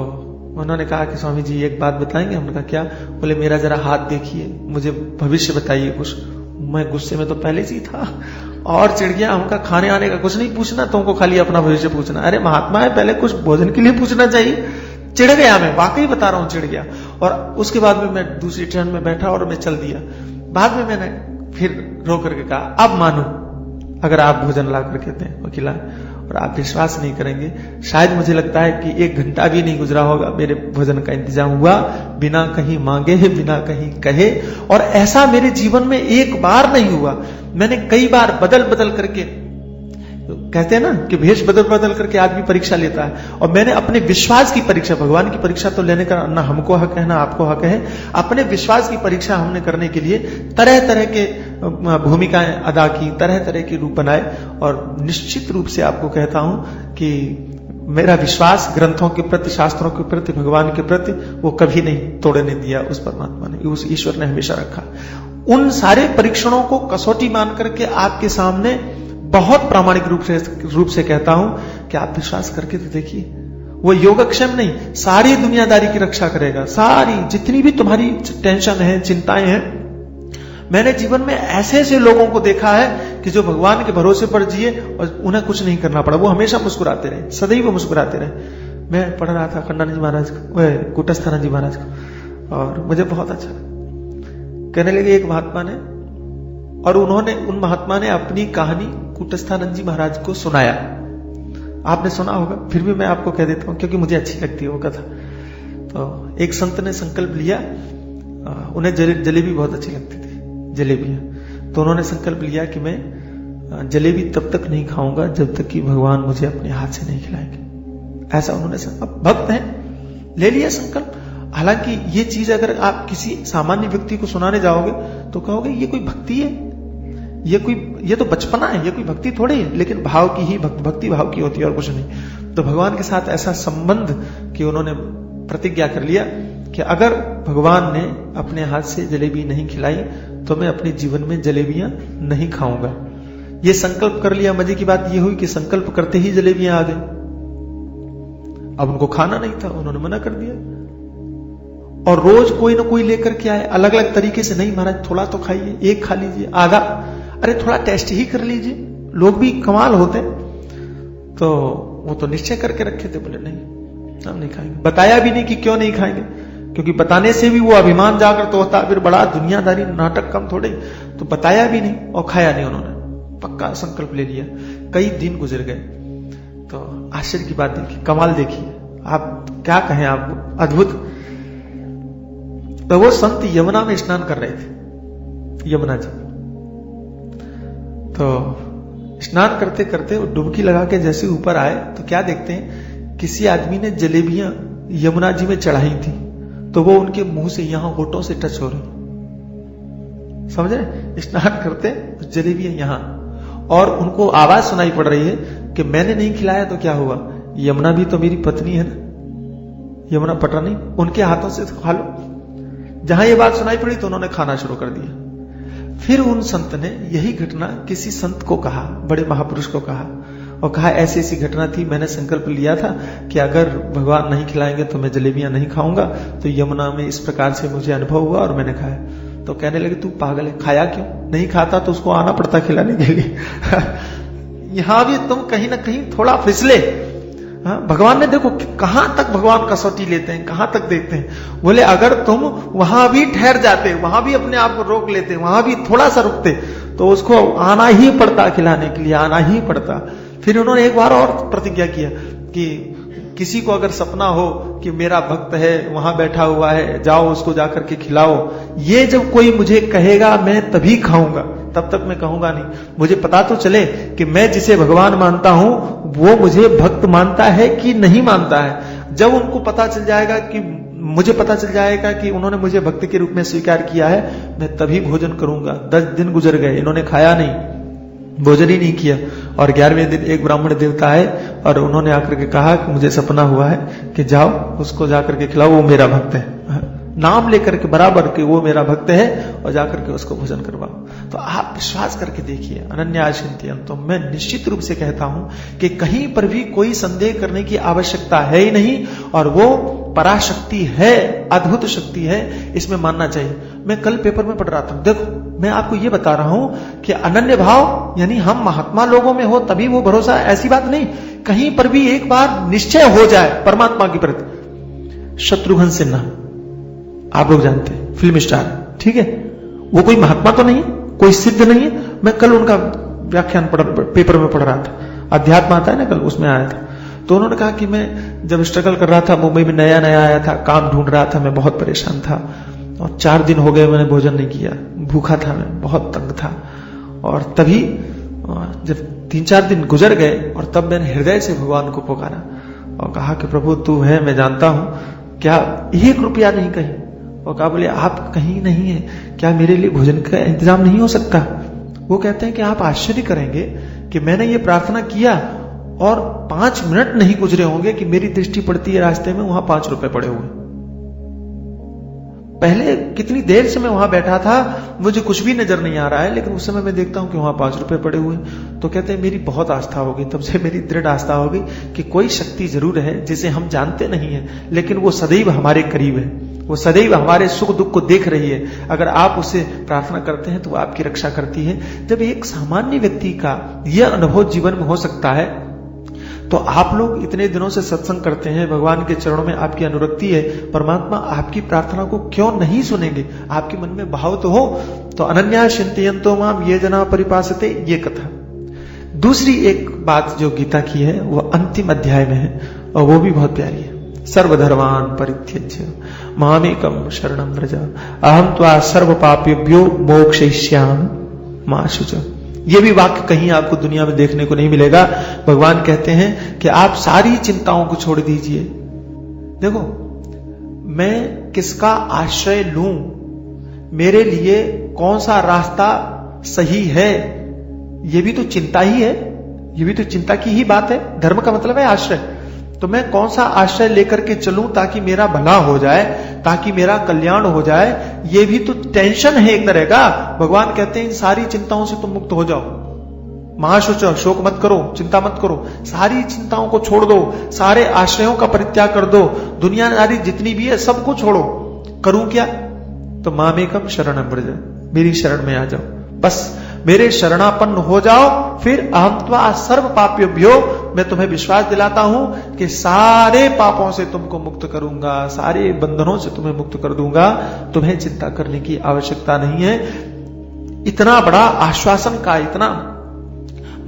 उन्होंने कहा कि स्वामी जी एक बात बताएंगे? हमने कहा क्या? बोले मेरा जरा हाथ देखिए, मुझे भविष्य बताइए कुछ। मैं गुस्से में तो पहले से ही था और चिढ़ गया। हमका खाने आने का कुछ नहीं पूछना, तुमको खाली अपना भविष्य पूछना। अरे महात्मा है, पहले कुछ भोजन के लिए पूछना चाहिए। चिढ़ गया मैं, वाकई बता रहा हूं, चिढ़ गया। और उसके बाद में मैं दूसरी ट्रेन में बैठा और मैं चल दिया। बाद में मैंने फिर रो करके कहा अब मानो अगर आप भोजन ला करके दें, वो खिलाएं। और आप विश्वास नहीं करेंगे, शायद मुझे लगता है कि 1 घंटा भी नहीं गुजरा होगा, मेरे भोजन का इंतजाम हुआ, बिना कहीं मांगे, बिना कहीं कहे। और ऐसा मेरे जीवन में एक बार नहीं हुआ, मैंने कई बार बदल बदल करके, कहते हैं ना कि भेष बदल बदल करके आदमी परीक्षा लेता है। और मैंने अपने विश्वास की परीक्षा, भगवान की परीक्षा तो लेने का ना हमको हक है ना आपको हक है, अपने विश्वास की परीक्षा हमने करने के लिए तरह तरह के भूमिकाएं अदा की, तरह तरह के रूप बनाए। और निश्चित रूप से आपको कहता हूं कि मेरा विश्वास ग्रंथों के प्रति, शास्त्रों के प्रति, भगवान के प्रति, वो कभी नहीं तोड़ने दिया उस परमात्मा ने, उस ईश्वर ने हमेशा रखा। उन सारे परीक्षणों को कसौटी मान करके आपके सामने बहुत प्रामाणिक रूप से कहता हूं कि आप विश्वास करके तो देखिए, वो योगक्षेम नहीं, सारी दुनियादारी की रक्षा करेगा। सारी जितनी भी तुम्हारी टेंशन है, चिंताएं हैं, मैंने जीवन में ऐसे ऐसे लोगों को देखा है कि जो भगवान के भरोसे पर जिए और उन्हें कुछ नहीं करना पड़ा, वो हमेशा मुस्कुराते रहे, सदैव मुस्कुराते रहे। मैं पढ़ रहा था खंडानंद जी महाराज को, कुटस्थानंद जी महाराज को, और मुझे बहुत अच्छा कहने लगे एक महात्मा ने, और उन महात्मा ने अपनी कहानी कुटस्थानंद जी महाराज को सुनाया। आपने सुना होगा, फिर भी मैं आपको कह देता हूं क्योंकि मुझे अच्छी लगती है वो कथा। तो एक संत ने संकल्प लिया, उन्हें जलेबी बहुत अच्छी लगती थी, जलेबियां। तो उन्होंने संकल्प लिया कि मैं जलेबी तब तक नहीं खाऊंगा जब तक कि भगवान मुझे अपने हाथ से नहीं खिलाएंगे। ऐसा उन्होंने अब भक्त हैं, ले लिया संकल्प। हालांकि ये चीज अगर आप किसी सामान्य व्यक्ति को सुनाने जाओगे तो कहोगे ये कोई भक्ति है, ये तो बचपना है, ये कोई भक्ति थोड़ी है। लेकिन भाव की ही भक्ति भाव की होती है और कुछ नहीं। तो भगवान के साथ ऐसा संबंध कि उन्होंने प्रतिज्ञा कर लिया कि अगर भगवान ने अपने हाथ से जलेबी नहीं खिलाई तो मैं अपने जीवन में जलेबियां नहीं खाऊंगा। ये संकल्प कर लिया। मजे की बात ये हुई कि संकल्प करते ही जलेबियां आ गई। अब उनको खाना नहीं था, उन्होंने मना कर दिया। और रोज कोई ना कोई लेकर के आए, अलग अलग तरीके से। नहीं महाराज थोड़ा तो खाइए, एक खा लीजिए, आधा, अरे थोड़ा टेस्ट ही कर लीजिए। लोग भी कमाल होते। तो वो तो निश्चय करके रखे थे, बोले नहीं हम नहीं खाएंगे। बताया भी नहीं कि क्यों नहीं खाएंगे, क्योंकि बताने से भी वो अभिमान जागृत होता, फिर बड़ा दुनियादारी नाटक कम थोड़े। तो बताया भी नहीं और खाया नहीं उन्होंने, पक्का संकल्प ले लिया। कई दिन गुजर गए। तो आश्चर्य की बात देखिए, कमाल देखिए, आप क्या कहें आपको, अद्भुत। तो वो संत यमुना में स्नान कर रहे थे, यमुना जी। तो स्नान करते करते वो डुबकी लगा के जैसे ऊपर आए तो क्या देखते हैं, किसी आदमी ने जलेबियां यमुना जी में चढ़ाई थी। तो वो उनके मुंह से यहां होठों से टच हो रही, समझ रहे, स्नान करते जलेबियां यहां, और उनको आवाज सुनाई पड़ रही है कि मैंने नहीं खिलाया तो क्या हुआ, यमुना भी तो मेरी पत्नी है ना, यमुना पटरानी, उनके हाथों से खा लो। जहां ये बात सुनाई पड़ी तो उन्होंने खाना शुरू कर दिया। फिर उन संत ने यही घटना किसी संत को कहा, बड़े महापुरुष को कहा, और कहा ऐसी ऐसी घटना थी, मैंने संकल्प लिया था कि अगर भगवान नहीं खिलाएंगे तो मैं जलेबियां नहीं खाऊंगा। तो यमुना में इस प्रकार से मुझे अनुभव हुआ और मैंने खाया। तो कहने लगे तू पागल है, खाया क्यों? नहीं खाता तो उसको आना पड़ता खिलाने के लिए। यहां भी तुम कहीं ना कहीं थोड़ा फिसले। हाँ, भगवान ने देखो कहां तक भगवान कसौटी लेते हैं, कहां तक देखते हैं। बोले अगर तुम वहां भी ठहर जाते, वहां भी अपने आप को रोक लेते, वहां भी थोड़ा सा रुकते, तो उसको आना ही पड़ता खिलाने के लिए, आना ही पड़ता। फिर उन्होंने एक बार और प्रतिज्ञा किया कि किसी को अगर सपना हो कि मेरा भक्त है वहां बैठा हुआ है, जाओ उसको जाकर के खिलाओ। ये जब कोई मुझे कहेगा मैं तभी खाऊंगा, तब तक मैं कहूंगा नहीं। मुझे पता तो चले कि मैं जिसे भगवान मानता हूं वो मुझे भक्त मानता है कि नहीं मानता है। जब उनको पता चल जाएगा कि मुझे पता चल जाएगा कि उन्होंने मुझे भक्त के रूप में स्वीकार किया है, मैं तभी भोजन करूंगा। 10 दिन गुजर गए, इन्होंने खाया नहीं, भोजन ही नहीं किया। और 11वें दिन एक ब्राह्मण देवता आए और उन्होंने आकर के कहा कि मुझे सपना हुआ है कि जाओ उसको जाकर के खिलाओ, वो मेरा भक्त है। नाम लेकर के बराबर कि वो मेरा भक्त है, और जाकर के उसको भोजन करवाओ। तो आप विश्वास करके देखिए, अनन्याश्चिंत्यं। तो मैं निश्चित रूप से कहता हूं कि कहीं पर भी कोई संदेह करने की आवश्यकता है ही नहीं, और वो पराशक्ति है, अद्भुत शक्ति है, इसमें मानना चाहिए। मैं कल पेपर में पढ़ रहा था, देखो मैं आपको ये बता रहा हूं कि अनन्य भाव यानी हम महात्मा लोगों में हो तभी वो भरोसा, ऐसी बात नहीं। कहीं पर भी एक बार निश्चय हो जाए परमात्मा के प्रति। शत्रुघ्न सिन्हा आप लोग जानते हैं, फिल्म स्टार, ठीक है, वो कोई महात्मा तो नहीं है, कोई सिद्ध नहीं है। मैं कल उनका व्याख्यान पेपर में पढ़ रहा था, अध्यात्म आता है ना, कल उसमें आया था। तो उन्होंने कहा कि मैं जब स्ट्रगल कर रहा था, मुंबई में नया नया आया था, काम ढूंढ रहा था, मैं बहुत परेशान था, और 4 दिन हो गए मैंने भोजन नहीं किया, भूखा था, मैं बहुत तंग था। और तभी जब 3-4 दिन गुजर गए, और तब मैंने हृदय से भगवान को पुकारा और कहा कि प्रभु तू है, मैं जानता हूं, क्या 1 रुपया नहीं कहीं। और कहा बोले आप कहीं नहीं है, क्या मेरे लिए भोजन का इंतजाम नहीं हो सकता? वो कहते हैं कि आप आश्चर्य करेंगे कि मैंने ये प्रार्थना किया और 5 मिनट नहीं गुजरे होंगे कि मेरी दृष्टि पड़ती है रास्ते में, वहां 5 रुपए पड़े हुए। पहले कितनी देर से मैं वहां बैठा था, मुझे कुछ भी नजर नहीं आ रहा है, लेकिन उस समय मैं देखता हूं कि वहां 5 रुपए पड़े हुए। तो कहते हैं मेरी बहुत आस्था हो गई, तब से मेरी दृढ़ आस्था हो गई कि कोई शक्ति जरूर है जिसे हम जानते नहीं है, लेकिन वो सदैव हमारे करीब है, वो सदैव हमारे सुख दुख को देख रही है। अगर आप उसे प्रार्थना करते हैं तो वो आपकी रक्षा करती है। जब एक सामान्य व्यक्ति का यह अनुभव जीवन में हो सकता है, तो आप लोग इतने दिनों से सत्संग करते हैं, भगवान के चरणों में आपकी अनुरक्ति है, परमात्मा आपकी प्रार्थना को क्यों नहीं सुनेंगे? आपके मन में भाव तो हो। तो अनन्या चिंतयन्तो माम ये जना परिपासते, ये कथा। दूसरी एक बात जो गीता की है वो अंतिम अध्याय में है, और वो भी बहुत प्यारी है। सर्वधर्मान् परित्यज्य मामेकं शरणं व्रज अहं त्वा सर्व पापेभ्यो मोक्षयिष्यामि मा शुच। ये भी वाक्य कहीं आपको दुनिया में देखने को नहीं मिलेगा। भगवान कहते हैं कि आप सारी चिंताओं को छोड़ दीजिए। देखो, मैं किसका आश्रय लूं, मेरे लिए कौन सा रास्ता सही है, ये भी तो चिंता ही है, ये भी तो चिंता की ही बात है। धर्म का मतलब है आश्रय। तो मैं कौन सा आश्रय लेकर के चलूं ताकि मेरा भला हो जाए, ताकि मेरा कल्याण हो जाए, ये भी तो टेंशन है एक तरह का। भगवान कहते हैं इन सारी चिंताओं से तुम मुक्त हो जाओ। महाशुच, शोक मत करो, चिंता मत करो, सारी चिंताओं को छोड़ दो, सारे आश्रयों का परित्याग कर दो, दुनियादारी जितनी भी है सबको छोड़ो। करूं क्या? तो मामेकम शरणं व्रज, मेरी शरण में आ जाओ, बस मेरे शरणापन्न हो जाओ। फिर अहं त्वा सर्व पापेभ्यो, मैं तुम्हें विश्वास दिलाता हूं कि सारे पापों से तुमको मुक्त करूंगा, सारे बंधनों से तुम्हें मुक्त कर दूंगा, तुम्हें चिंता करने की आवश्यकता नहीं है। इतना बड़ा आश्वासन का, इतना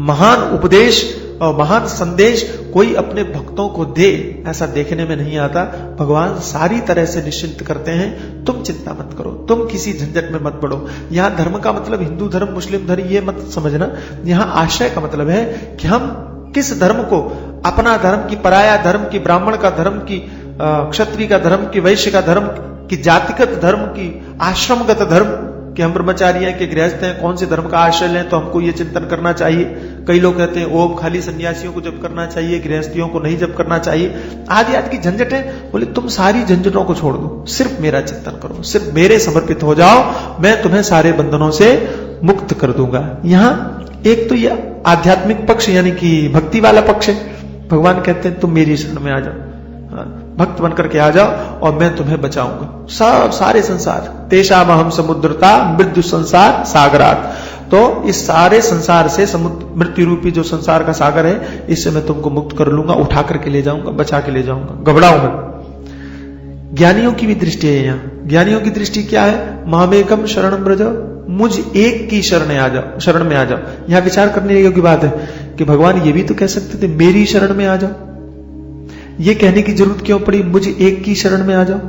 महान उपदेश और महान संदेश कोई अपने भक्तों को दे, ऐसा देखने में नहीं आता। भगवान सारी तरह से निश्चिंत करते हैं, तुम चिंता मत करो, तुम किसी झंझट में मत पड़ो। यहां धर्म का मतलब हिंदू धर्म, मुस्लिम धर्म ये मत समझना। यहां आश्रय का मतलब है कि हम किस धर्म को, अपना धर्म की, पराया धर्म की, ब्राह्मण का धर्म की, क्षत्रिय का धर्म की, वैश्य का धर्म की, जातिगत धर्म की, आश्रमगत धर्म कि हम ब्रह्मचारी हैं कि गृहस्थ हैं, कौन से धर्म का आश्रय लें, तो हमको ये चिंतन करना चाहिए। कई लोग कहते हैं ओम खाली सन्यासियों को जप करना चाहिए, गृहस्थियों को नहीं जप करना चाहिए, आदि आदि की झंझट है। बोले तुम सारी झंझटों को छोड़ दो, सिर्फ मेरा चिंतन करो, सिर्फ मेरे समर्पित हो जाओ, मैं तुम्हें सारे बंधनों से मुक्त कर दूंगा। यहां एक तो ये आध्यात्मिक पक्ष यानी कि भक्ति वाला पक्ष है। भगवान कहते हैं तुम मेरी शरण में आ जाओ, भक्त बनकर के आ जाओ और मैं तुम्हें बचाऊंगा। सब सारे संसार, तेषाम अहम समुद्रता मृत्यु संसार सागरात। तो इस सारे संसार से, समुद्र मृत्यु रूपी जो संसार का सागर है, इससे मैं तुमको मुक्त कर लूंगा, उठा करके ले जाऊंगा, बचा के ले जाऊंगा, घबराओ मत। ज्ञानियों की भी दृष्टि है यहाँ। ज्ञानियों की दृष्टि क्या है? मामेकम शरणं व्रज, मुझ एक की शरण में आ जाओ। यहां विचार करने योग्य बात है कि भगवान ये भी तो कह सकते थे मेरी शरण में आ जाओ। ये कहने की जरूरत क्यों पड़ी मुझे एक की शरण में आ जाओ?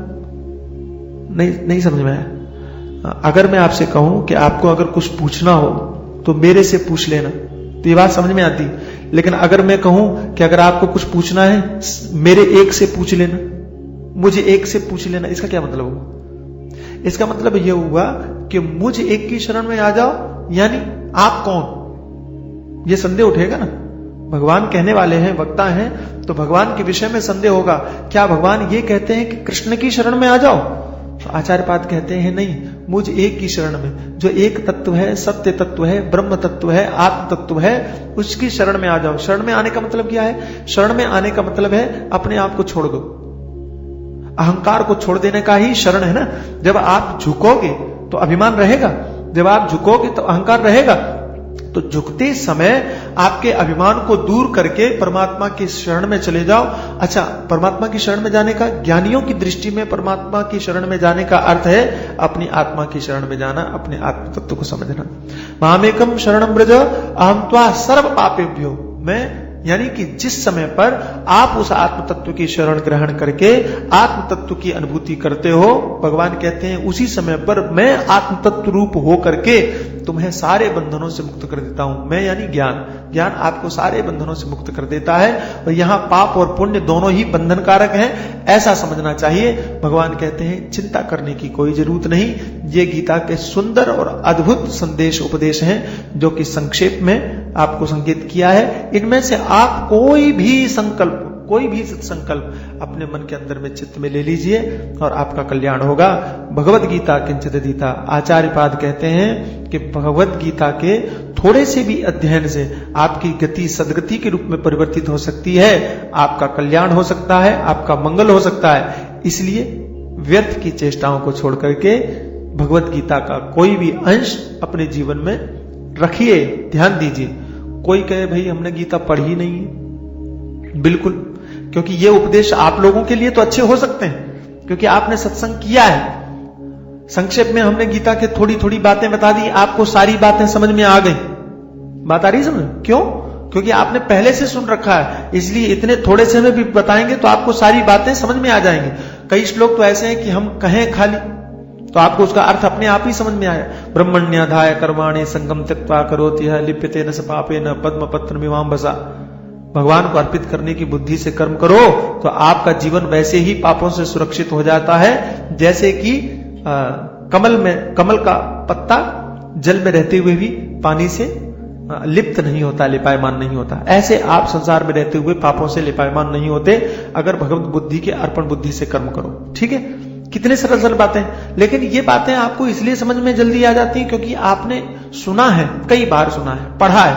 नहीं समझ में आया। अगर मैं आपसे कहूं कि आपको अगर कुछ पूछना हो तो मेरे से पूछ लेना, तो ये बात समझ में आती। लेकिन अगर मैं कहूं कि अगर आपको कुछ पूछना है मेरे एक से पूछ लेना, मुझे एक से पूछ लेना, इसका क्या मतलब हुआ? इसका मतलब यह हुआ कि मुझ एक की शरण में आ जाओ, यानी आप कौन, ये संदेह उठेगा ना। भगवान कहने वाले हैं, वक्ता हैं, तो भगवान के विषय में संदेह होगा। क्या भगवान ये कहते हैं कि कृष्ण की शरण में आ जाओ? तो आचार्यपाद कहते हैं नहीं, मुझ एक की शरण में, जो एक तत्व है, सत्य तत्व है, ब्रह्म तत्व है, आत्म तत्व है, उसकी शरण में आ जाओ। शरण में आने का मतलब क्या है? शरण में आने का मतलब है अपने आप को छोड़ दो, अहंकार को छोड़ देने का ही शरण है ना। जब आप झुकोगे तो अभिमान रहेगा, जब आप झुकोगे तो अहंकार रहेगा। तो झुकते समय आपके अभिमान को दूर करके परमात्मा की शरण में चले जाओ। अच्छा, परमात्मा की शरण में जाने का, ज्ञानियों की दृष्टि में परमात्मा की शरण में जाने का अर्थ है अपनी आत्मा की शरण में जाना, अपने आत्म तत्व को समझना। मामेकम शरणं व्रज अहं त्वा सर्व पापेभ्यो, मैं यानी कि जिस समय पर आप उस आत्म तत्व की शरण ग्रहण करके आत्म तत्व की अनुभूति करते हो, भगवान कहते हैं उसी समय पर मैं आत्म तत्व रूप हो करके तुम्हें सारे बंधनों से मुक्त कर देता हूं। मैं यानी ज्ञान, ज्ञान आपको सारे बंधनों से मुक्त कर देता है। और यहां पाप और पुण्य दोनों ही बंधन कारक हैं, ऐसा समझना चाहिए। भगवान कहते हैं चिंता करने की कोई जरूरत नहीं। ये गीता के सुंदर और अद्भुत संदेश उपदेश हैं जो कि संक्षेप में आपको संकेत किया है। इनमें से आप कोई भी संकल्प कोई भी संकल्प अपने मन के अंदर में चित्त में ले लीजिए और आपका कल्याण होगा। भगवत गीता किंचित अधीता, आचार्य पाद कहते हैं कि भगवत गीता के थोड़े से भी अध्ययन से आपकी गति सदगति के रूप में परिवर्तित हो सकती है, आपका कल्याण हो सकता है, आपका मंगल हो सकता है। इसलिए व्यर्थ की चेष्टाओं को छोड़ करके भगवत गीता का कोई भी अंश अपने जीवन में रखिए, ध्यान दीजिए। कोई कहे भाई हमने गीता पढ़ी नहीं है, बिल्कुल, क्योंकि ये उपदेश आप लोगों के लिए तो अच्छे हो सकते हैं क्योंकि आपने सत्संग किया है। संक्षेप में हमने गीता के थोड़ी थोड़ी बातें बता दी, आपको सारी बातें समझ में आ गई। बात आ रही समझ? क्यों? क्योंकि आपने पहले से सुन रखा है, इसलिए इतने थोड़े से में भी बताएंगे तो आपको सारी बातें समझ में आ जाएंगी। कई श्लोक तो ऐसे हैं कि हम कहें खाली तो आपको उसका अर्थ अपने आप ही समझ में आया। ब्रह्मण्याधाय कर्माणे संगम त्यक्त्वा करोति यः लिप्यते न स पापेन पद्म पत्र मिमाम बसा। भगवान को अर्पित करने की बुद्धि से कर्म करो तो आपका जीवन वैसे ही पापों से सुरक्षित हो जाता है जैसे कि कमल का पत्ता जल में रहते हुए भी पानी से लिप्त नहीं होता, लिपायमान नहीं होता। ऐसे आप संसार में रहते हुए पापों से लिपायमान नहीं होते अगर भगवत बुद्धि के अर्पण बुद्धि से कर्म करो। ठीक है, कितने सरल सरल बातें, लेकिन ये बातें आपको इसलिए समझ में जल्दी आ जाती हैं क्योंकि आपने सुना है, कई बार सुना है, पढ़ा है।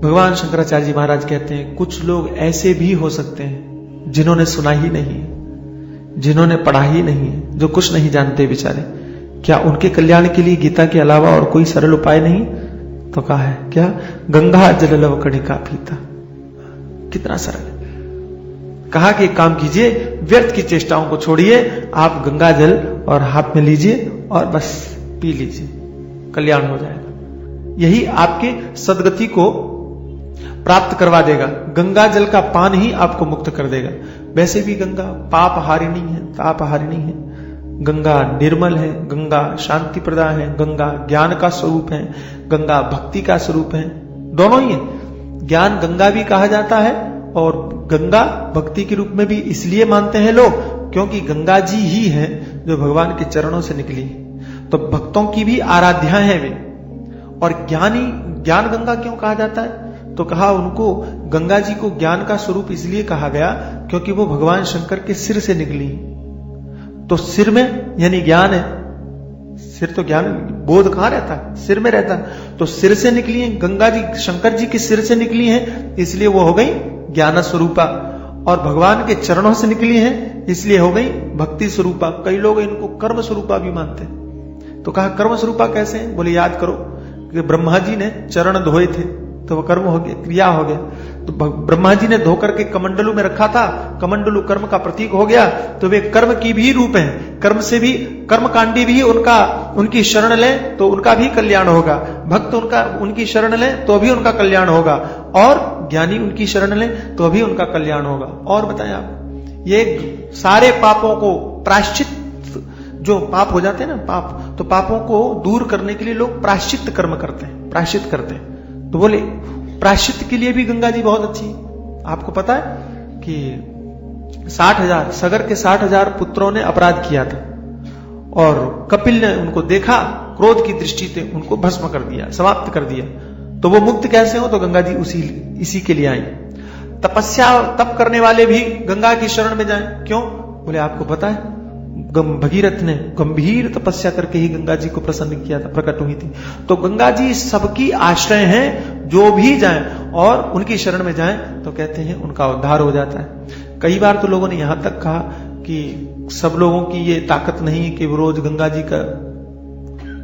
भगवान शंकराचार्य जी महाराज कहते हैं कुछ लोग ऐसे भी हो सकते हैं जिन्होंने सुना ही नहीं है, जिन्होंने पढ़ा ही नहीं है, जो कुछ नहीं जानते बेचारे। क्या उनके कल्याण के लिए गीता के अलावा और कोई सरल उपाय नहीं? तो कहा है क्या? गंगा जल लव कणिका पीता। कितना सरल है। कहा कि काम कीजिए, व्यर्थ की चेष्टाओं को छोड़िए, आप गंगा जल और हाथ में लीजिए और बस पी लीजिए, कल्याण हो जाएगा। यही आपके सदगति को प्राप्त करवा देगा। गंगा जल का पान ही आपको मुक्त कर देगा। वैसे भी गंगा पाप हारिणी है, ताप हारिणी है। गंगा निर्मल है, गंगा शांति प्रदा है, गंगा ज्ञान का स्वरूप है, गंगा भक्ति का स्वरूप है, दोनों ही है। ज्ञान गंगा भी कहा जाता है और गंगा भक्ति के रूप में भी इसलिए मानते हैं लोग क्योंकि गंगा जी ही है जो भगवान के चरणों से निकली है, तो भक्तों की भी आराध्या है वे। और ज्ञान गंगा क्यों कहा जाता है? तो कहा उनको, गंगा जी को ज्ञान का स्वरूप इसलिए कहा गया क्योंकि वो भगवान शंकर के सिर से निकली। तो सिर में यानी ज्ञान है, सिर तो ज्ञान, बोध कहां रहता है? सिर में रहता है। तो सिर से निकली है गंगा जी, शंकर जी के सिर से निकली है, इसलिए वो हो गई ज्ञान स्वरूपा। और भगवान के चरणों से निकली है इसलिए हो गई भक्ति स्वरूपा। कई लोग इनको कर्म स्वरूपा भी मानते हैं। तो कहा कर्म स्वरूपा कैसे? बोले याद करो कि ब्रह्मा जी ने चरण धोए थे तो वो कर्म हो गया, क्रिया हो गया। तो ब्रह्मा जी ने धो करके कमंडलू में रखा था, कमंडलू कर्म का प्रतीक हो गया, तो वे कर्म की भी रूप हैं। कर्म से भी कर्मकांडी भी उनकी शरण लें तो उनका भी कल्याण होगा, भक्त उनकी शरण लें तो भी उनका कल्याण होगा, और ज्ञानी उनकी शरण लें तो भी उनका कल्याण होगा। और बताएं आप, ये सारे पापों को प्रायश्चित, जो पाप हो जाते हैं ना पाप, तो पापों को दूर करने के लिए लोग प्रायश्चित कर्म करते हैं, प्रायश्चित करते हैं। तो बोले प्रायश्चित के लिए भी गंगा जी बहुत अच्छी है। आपको पता है कि 60,000 सगर के 60,000 पुत्रों ने अपराध किया था और कपिल ने उनको देखा, क्रोध की दृष्टि से उनको भस्म कर दिया, समाप्त कर दिया। तो वो मुक्त कैसे हो? तो गंगा जी इसी के लिए आई। तप करने वाले भी गंगा की शरण में जाएं। क्यों? बोले आपको पता है भगीरथ ने गंभीर तपस्या करके ही गंगा जी को प्रसन्न किया था, प्रकट हुई थी। तो गंगा जी सबकी आश्रय हैं, जो भी जाएं और उनकी शरण में जाएं तो कहते हैं उनका उद्धार हो जाता है। कई बार तो लोगों ने यहां तक कहा कि सब लोगों की ये ताकत नहीं है कि वो रोज गंगा जी का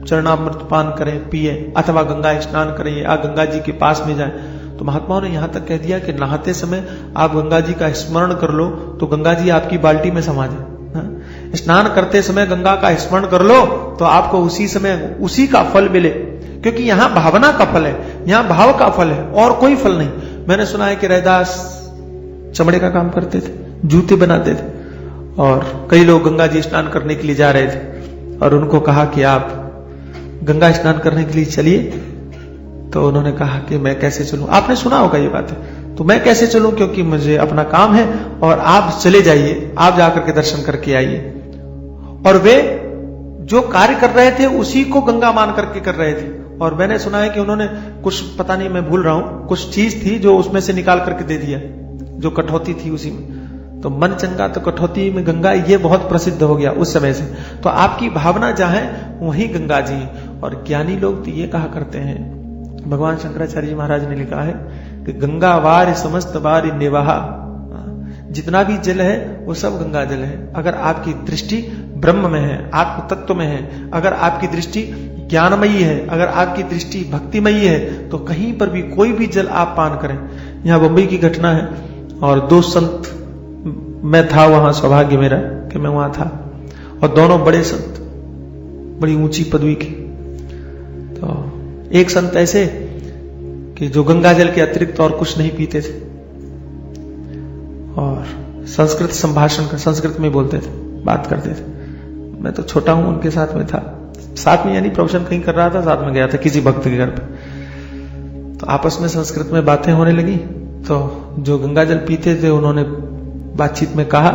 चरणामृत पान करें, पिए, अथवा गंगा स्नान करें या गंगा जी के पास में जाएं। तो महात्माओं ने यहां तक कह दिया कि नहाते समय आप गंगा जी का स्मरण कर लो तो गंगा जी आपकी बाल्टी में समा जाए। स्नान करते समय गंगा का स्मरण कर लो तो आपको उसी समय उसी का फल मिले, क्योंकि यहां भावना का फल है, यहां भाव का फल है और कोई फल नहीं। मैंने सुना है कि रैदास चमड़े का काम करते थे, जूते बनाते थे, और कई लोग गंगा जी स्नान करने के लिए जा रहे थे और उनको कहा कि आप गंगा स्नान करने के लिए चलिए। तो उन्होंने कहा कि मैं कैसे चलूं? आपने सुना होगा ये बात है। तो मैं कैसे चलूं, क्योंकि मुझे अपना काम है, और आप चले जाइए, आप जाकर के दर्शन करके आइए। और वे जो कार्य कर रहे थे उसी को गंगा मान करके कर रहे थे। और मैंने सुना है कि उन्होंने कुछ, पता नहीं मैं भूल रहा हूं, कुछ चीज थी जो उसमें से निकाल करके दे दिया, जो कठौती थी उसी में। तो मन चंगा तो कठौती में गंगा, ये बहुत प्रसिद्ध हो गया उस समय से। तो आपकी भावना जहां है वहीं गंगा जी है। और ज्ञानी लोग तो ये कहा करते हैं, भगवान शंकराचार्य जी महाराज ने लिखा है कि गंगा वार समस्त वार निवाहा, जितना भी जल है वो सब गंगा जल है। अगर आपकी दृष्टि ब्रह्म में है, आत्म तत्व में है, अगर आपकी दृष्टि ज्ञानमयी है, अगर आपकी दृष्टि भक्तिमयी है, तो कहीं पर भी कोई भी जल आप पान करें। यहां बंबई की घटना है और दो संत, मैं था वहां, सौभाग्य मेरा कि मैं वहां था, और दोनों बड़े संत, बड़ी ऊंची पदवी के। तो एक संत ऐसे कि जो गंगा जल के अतिरिक्त और कुछ नहीं पीते थे और संस्कृत संभाषण कर, संस्कृत में बोलते थे, बात करते थे। मैं तो छोटा हूं, उनके साथ में था, साथ में यानी प्रोफेशन कहीं कर रहा था, साथ में गया था किसी भक्त के घर पे। तो आपस में संस्कृत में बातें होने लगी। तो जो गंगा जल पीते थे उन्होंने बातचीत में कहा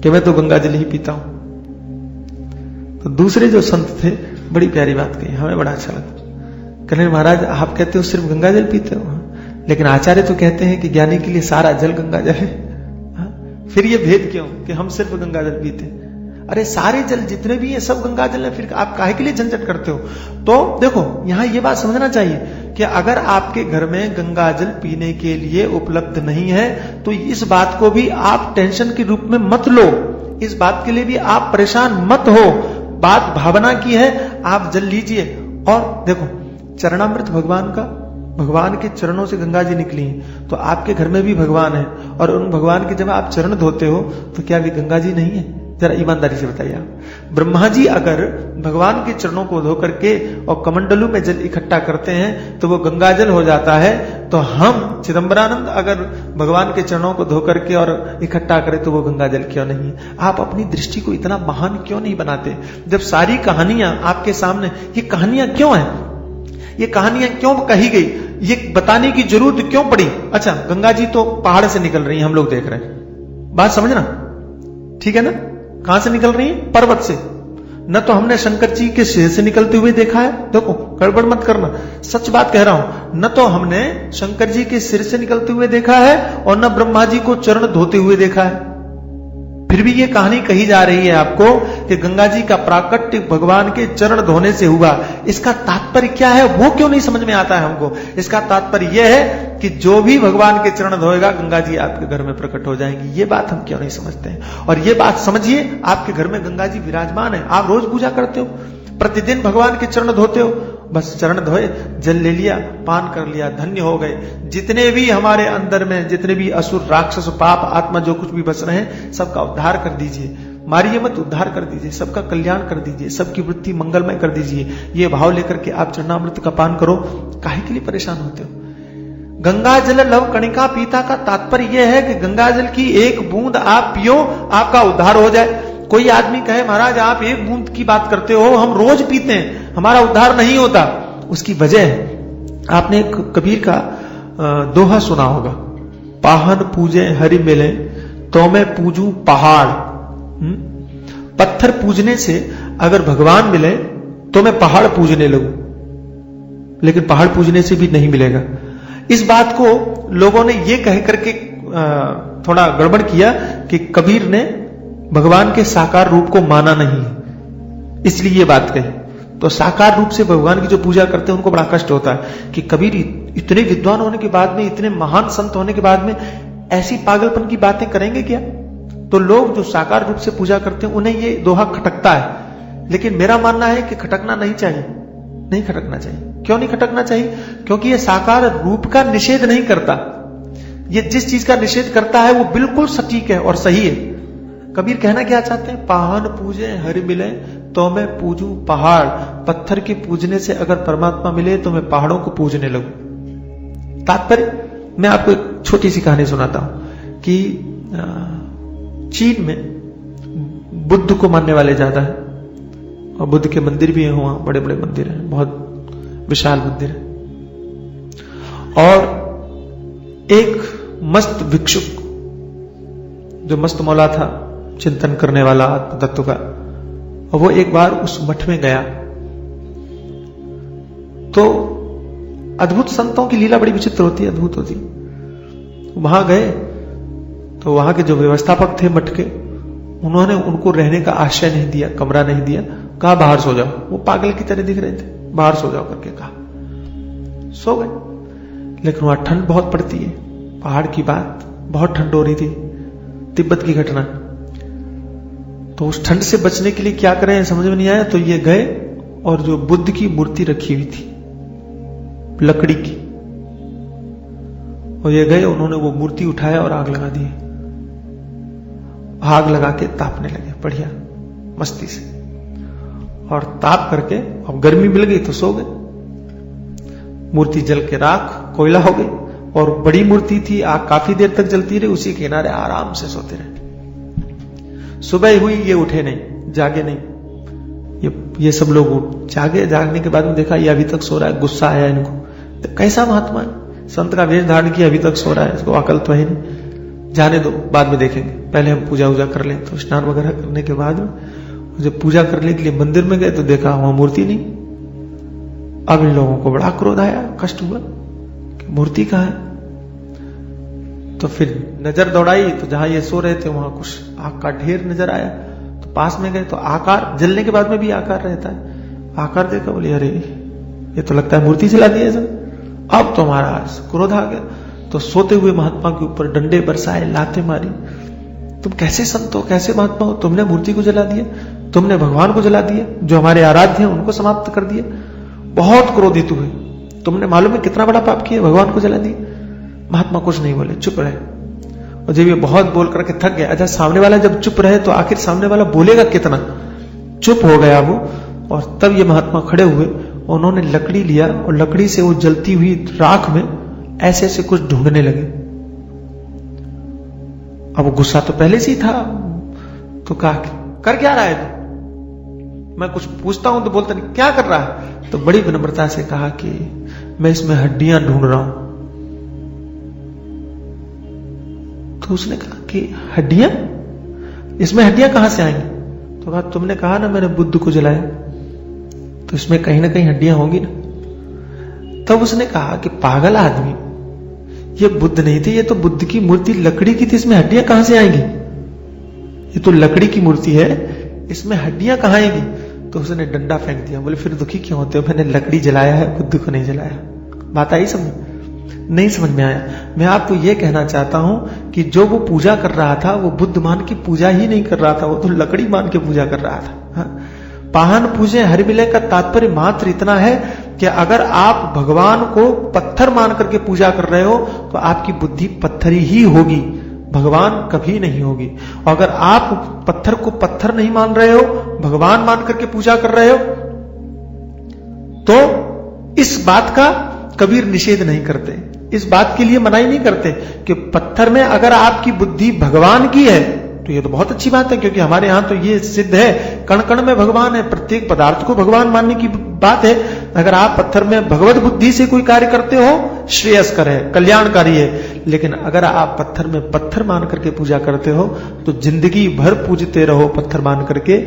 कि मैं तो गंगा जल ही पीता हूं। तो दूसरे जो संत थे बड़ी प्यारी बात कही, हमें बड़ा अच्छा लगा। कहने महाराज आप कहते हो सिर्फ गंगा जल पीते हो, लेकिन आचार्य तो कहते हैं कि ज्ञानी के लिए सारा जल गंगा जल है। फिर ये भेद क्यों कि हम सिर्फ गंगा जल पीते हैं? अरे सारे जल जितने भी है सब गंगा जल है, फिर आप काहे के लिए झंझट करते हो? तो देखो यहां ये बात समझना चाहिए कि अगर आपके घर में गंगा जल पीने के लिए उपलब्ध नहीं है तो इस बात को भी आप टेंशन के रूप में मत लो, इस बात के लिए भी आप परेशान मत हो। बात भावना की है, आप जल लीजिए। और देखो चरणामृत भगवान का, भगवान के चरणों से गंगा जी निकली है, तो आपके घर में भी भगवान है, और उन भगवान के जब आप चरण धोते हो तो क्या वे गंगा जी नहीं है? जरा ईमानदारी से बताइए आप। ब्रह्मा जी अगर भगवान के चरणों को धो करके और कमंडलू में जल इकट्ठा करते हैं तो वो गंगा जल हो जाता है। तो हम चिदंबरानंद अगर भगवान के चरणों को धो करके और इकट्ठा करें तो वो गंगा जल क्यों नहीं है? आप अपनी दृष्टि को इतना महान क्यों नहीं बनाते? जब सारी कहानियां आपके सामने, ये कहानियां क्यों है, ये कहानियां क्यों कही गई, ये बताने की जरूरत क्यों पड़ी? अच्छा गंगा जी तो पहाड़ से निकल रही है, हम लोग देख रहे हैं, बात समझना, ठीक है ना? कहां से निकल रही है? पर्वत से। न तो हमने शंकर जी के सिर से निकलते हुए देखा है, देखो गड़बड़ मत करना, सच बात कह रहा हूं। न तो हमने शंकर जी के सिर से निकलते हुए देखा है और न ब्रह्मा जी को चरण धोते हुए देखा है। फिर भी ये कहानी कही जा रही है आपको कि गंगा जी का प्राकट्य भगवान के चरण धोने से हुआ। इसका तात्पर्य क्या है वो क्यों नहीं समझ में आता है हमको? इसका तात्पर्य यह है कि जो भी भगवान के चरण धोएगा गंगा जी आपके घर में प्रकट हो जाएंगी। ये बात हम क्यों नहीं समझते हैं? और ये बात समझिए, आपके घर में गंगा जी विराजमान है, आप रोज पूजा करते हो, प्रतिदिन भगवान के चरण धोते हो, बस चरण धोए, जल ले लिया, पान कर लिया, धन्य हो गए। जितने भी हमारे अंदर में, जितने भी असुर, राक्षस, पाप, आत्मा जो कुछ भी बस रहे हैं, सबका उद्धार कर दीजिए। मारिए मत, उद्धार कर दीजिए, सबका कल्याण कर दीजिए, सबकी वृत्ति मंगलमय कर दीजिए। ये भाव लेकर के आप चरणामृत का पान करो। काहे के लिए परेशान होते हो? गंगा जल लव कणिका पीता का तात्पर्य यह है कि गंगा जल की एक बूंद आप पियो, आपका उद्धार हो जाए। कोई आदमी कहे महाराज आप एक बूंद की बात करते हो, हम रोज पीते हैं, हमारा उद्धार नहीं होता। उसकी वजह है, आपने एक कबीर का दोहा सुना होगा, पाहन पूजे हरि मिले तो मैं पूजू पहाड़। पत्थर पूजने से अगर भगवान मिले तो मैं पहाड़ पूजने लगूं, लेकिन पहाड़ पूजने से भी नहीं मिलेगा। इस बात को लोगों ने यह कह करके थोड़ा गड़बड़ किया कि कबीर ने भगवान के साकार रूप को माना नहीं, इसलिए ये बात कही। तो साकार रूप से भगवान की जो पूजा करते हैं उनको बड़ा कष्ट होता है कि कबीर इतने विद्वान होने के बाद में, इतने महान संत होने के बाद में ऐसी पागलपन की बातें करेंगे क्या? तो लोग जो साकार रूप से पूजा करते हैं उन्हें ये दोहा खटकता है। लेकिन मेरा मानना है कि खटकना नहीं चाहिए, नहीं खटकना चाहिए। क्यों नहीं खटकना चाहिए? क्योंकि ये साकार रूप का निषेध नहीं करता, ये जिस चीज का निषेध करता है वो बिल्कुल सटीक है और सही है। कबीर कहना क्या चाहते हैं? पाहन पूजे हरि मिले तो मैं पूजू पहाड़। पत्थर के पूजने से अगर परमात्मा मिले तो मैं पहाड़ों को पूजने लगूं। तात्पर्य मैं आपको एक छोटी सी कहानी सुनाता हूं कि चीन में बुद्ध को मानने वाले ज्यादा है और बुद्ध के मंदिर भी हैं, वहां बड़े बड़े मंदिर हैं, बहुत विशाल मंदिर है। और एक मस्त भिक्षुक जो मस्त मौला था, चिंतन करने वाला आत्म तत्व का, और वो एक बार उस मठ में गया तो अद्भुत संतों की लीला बड़ी विचित्र होती है, अद्भुत होती। वहां गए तो वहां के जो व्यवस्थापक थे मठ के, उन्होंने उनको रहने का आश्रय नहीं दिया, कमरा नहीं दिया, कहा बाहर सो जाओ। वो पागल की तरह दिख रहे थे, बाहर सो जाओ करके कहा, सो गए। लेकिन वहां ठंड बहुत पड़ती है, पहाड़ की बात, बहुत ठंड हो रही थी, तिब्बत की घटना। तो उस ठंड से बचने के लिए क्या करें समझ में नहीं आया। तो ये गए और जो बुद्ध की मूर्ति रखी हुई थी लकड़ी की, और ये गए, उन्होंने वो मूर्ति उठाया और आग लगा दी। आग लगा के तापने लगे बढ़िया मस्ती से, और ताप करके अब गर्मी मिल गई तो सो गए। मूर्ति जल के राख कोयला हो गई, और बड़ी मूर्ति थी, आग काफी देर तक जलती रही, उसी के किनारे आराम से सोते रहे। सुबह हुई, ये उठे नहीं, जागे नहीं। ये सब लोग जागे, जागने के बाद में देखा ये अभी तक सो रहा है, गुस्सा आया इनको, तो कैसा महात्मा है, संत का वेश धारण किया, अभी तक सो रहा है, इसको अकल तो है नहीं, जाने दो बाद में देखेंगे, पहले हम पूजा वूजा कर लें। तो स्नान वगैरह करने के बाद जब पूजा करने के लिए मंदिर में गए तो देखा वहां मूर्ति नहीं। अब इन लोगों को बड़ा क्रोध आया, कष्ट हुआ कि मूर्ति कहां है। तो फिर नजर दौड़ाई तो जहां ये सो रहे थे वहां कुछ आग का ढेर नजर आया, तो पास में गए तो आकार, जलने के बाद में भी आकार रहता है, आकार देखा, बोले अरे ये तो लगता है मूर्ति जला दी है। अब तो महाराज क्रोध आ गया, तो सोते हुए महात्मा के ऊपर डंडे बरसाए, लाते मारी। तुम कैसे संत हो, कैसे महात्मा हो, तुमने मूर्ति को जला दिया, तुमने भगवान को जला दिया, जो हमारे आराध्य हैं उनको समाप्त कर दिया। बहुत क्रोधित हुए, तुमने मालूम है कितना बड़ा पाप किया, भगवान को जला दिया। महात्मा कुछ नहीं बोले, चुप रहे। और जब ये बहुत बोल करके थक गया, अच्छा सामने वाला जब चुप रहे तो आखिर सामने वाला बोलेगा कितना, चुप हो गया वो। और तब ये महात्मा खड़े हुए, उन्होंने लकड़ी लिया और लकड़ी से वो जलती हुई राख में ऐसे ऐसे कुछ ढूंढने लगे। अब गुस्सा तो पहले से ही था, तो कहा कर क्या रहा है तू, मैं कुछ पूछता हूं तो बोलता नहीं, क्या कर रहा है। तो बड़ी विनम्रता से कहा कि मैं इसमें हड्डियां ढूंढ रहा हूं। तो उसने कहा कि हड्डियां, इसमें हड्डियां कहां से आएंगी। तो कहा तुमने कहा ना मैंने बुद्ध को जलाया, तो इसमें कहीं ना कहीं हड्डियां होंगी ना। तब उसने कहा कि पागल आदमी, ये बुद्ध नहीं थे, ये तो बुद्ध की मूर्ति लकड़ी की थी, इसमें हड्डियां कहां से आएंगी, ये तो लकड़ी की मूर्ति है, इसमें हड्डियां कहां आएंगी। तो उसने डंडा फेंक दिया। बोले फिर दुखी क्यों होते हो, मैंने लकड़ी जलाया है, बुद्ध को नहीं जलाया। बात आई समझ, नहीं समझ में आया। मैं आपको यह कहना चाहता हूं कि जो वो पूजा कर रहा था वो बुद्ध मान की पूजा ही नहीं कर रहा था, वो तो लकड़ी मान के पूजा कर रहा था। हाँ? पाहन पूजे हर मिले का तात्पर्य मात्र इतना है कि अगर आप भगवान को पत्थर मान करके पूजा कर रहे हो तो आपकी बुद्धि पत्थरी ही होगी, भगवान कभी नहीं होगी। अगर आप पत्थर को पत्थर नहीं मान रहे हो, भगवान मान करके पूजा कर रहे हो, तो इस बात का कबीर निषेध नहीं करते, इस बात के लिए मनाही नहीं करते कि पत्थर में अगर आपकी बुद्धि भगवान की है तो ये तो बहुत अच्छी बात है, क्योंकि हमारे यहां तो ये सिद्ध है कण कण में भगवान है, प्रत्येक पदार्थ को भगवान मानने की बात है। अगर आप पत्थर में भगवत बुद्धि से कोई कार्य करते हो, श्रेयस्कर है, कल्याणकारी है। लेकिन अगर आप पत्थर में पत्थर मान करके पूजा करते हो तो जिंदगी भर पूजते रहो पत्थर मान करके।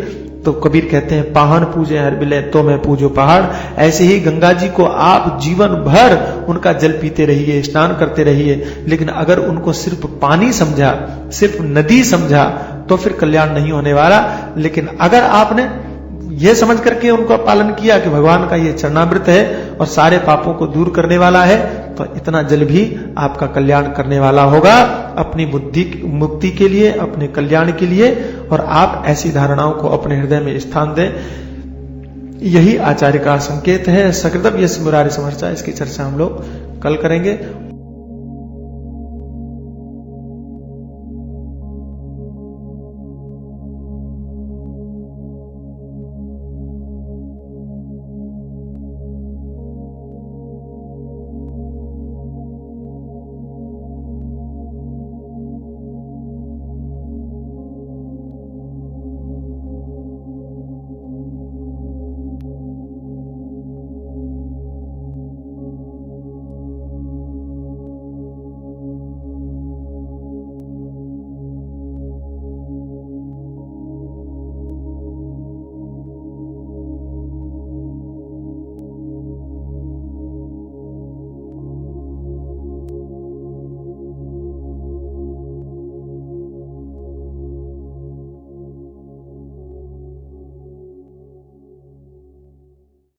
तो कबीर कहते हैं पाहन पूजे हर बिले तो मैं पूजो पहाड़। ऐसे ही गंगा जी को आप जीवन भर उनका जल पीते रहिए, स्नान करते रहिए, लेकिन अगर उनको सिर्फ पानी समझा, सिर्फ नदी समझा तो फिर कल्याण नहीं होने वाला। लेकिन अगर आपने यह समझ करके उनका पालन किया कि भगवान का ये चरणामृत है और सारे पापों को दूर करने वाला है, तो इतना जल भी आपका कल्याण करने वाला होगा, अपनी बुद्धि मुक्ति के लिए, अपने कल्याण के लिए। और आप ऐसी धारणाओं को अपने हृदय में स्थान दें, यही आचार्य का संकेत है। सकृतव यस्य मुरारी समर्चा, इसकी चर्चा हम लोग कल करेंगे।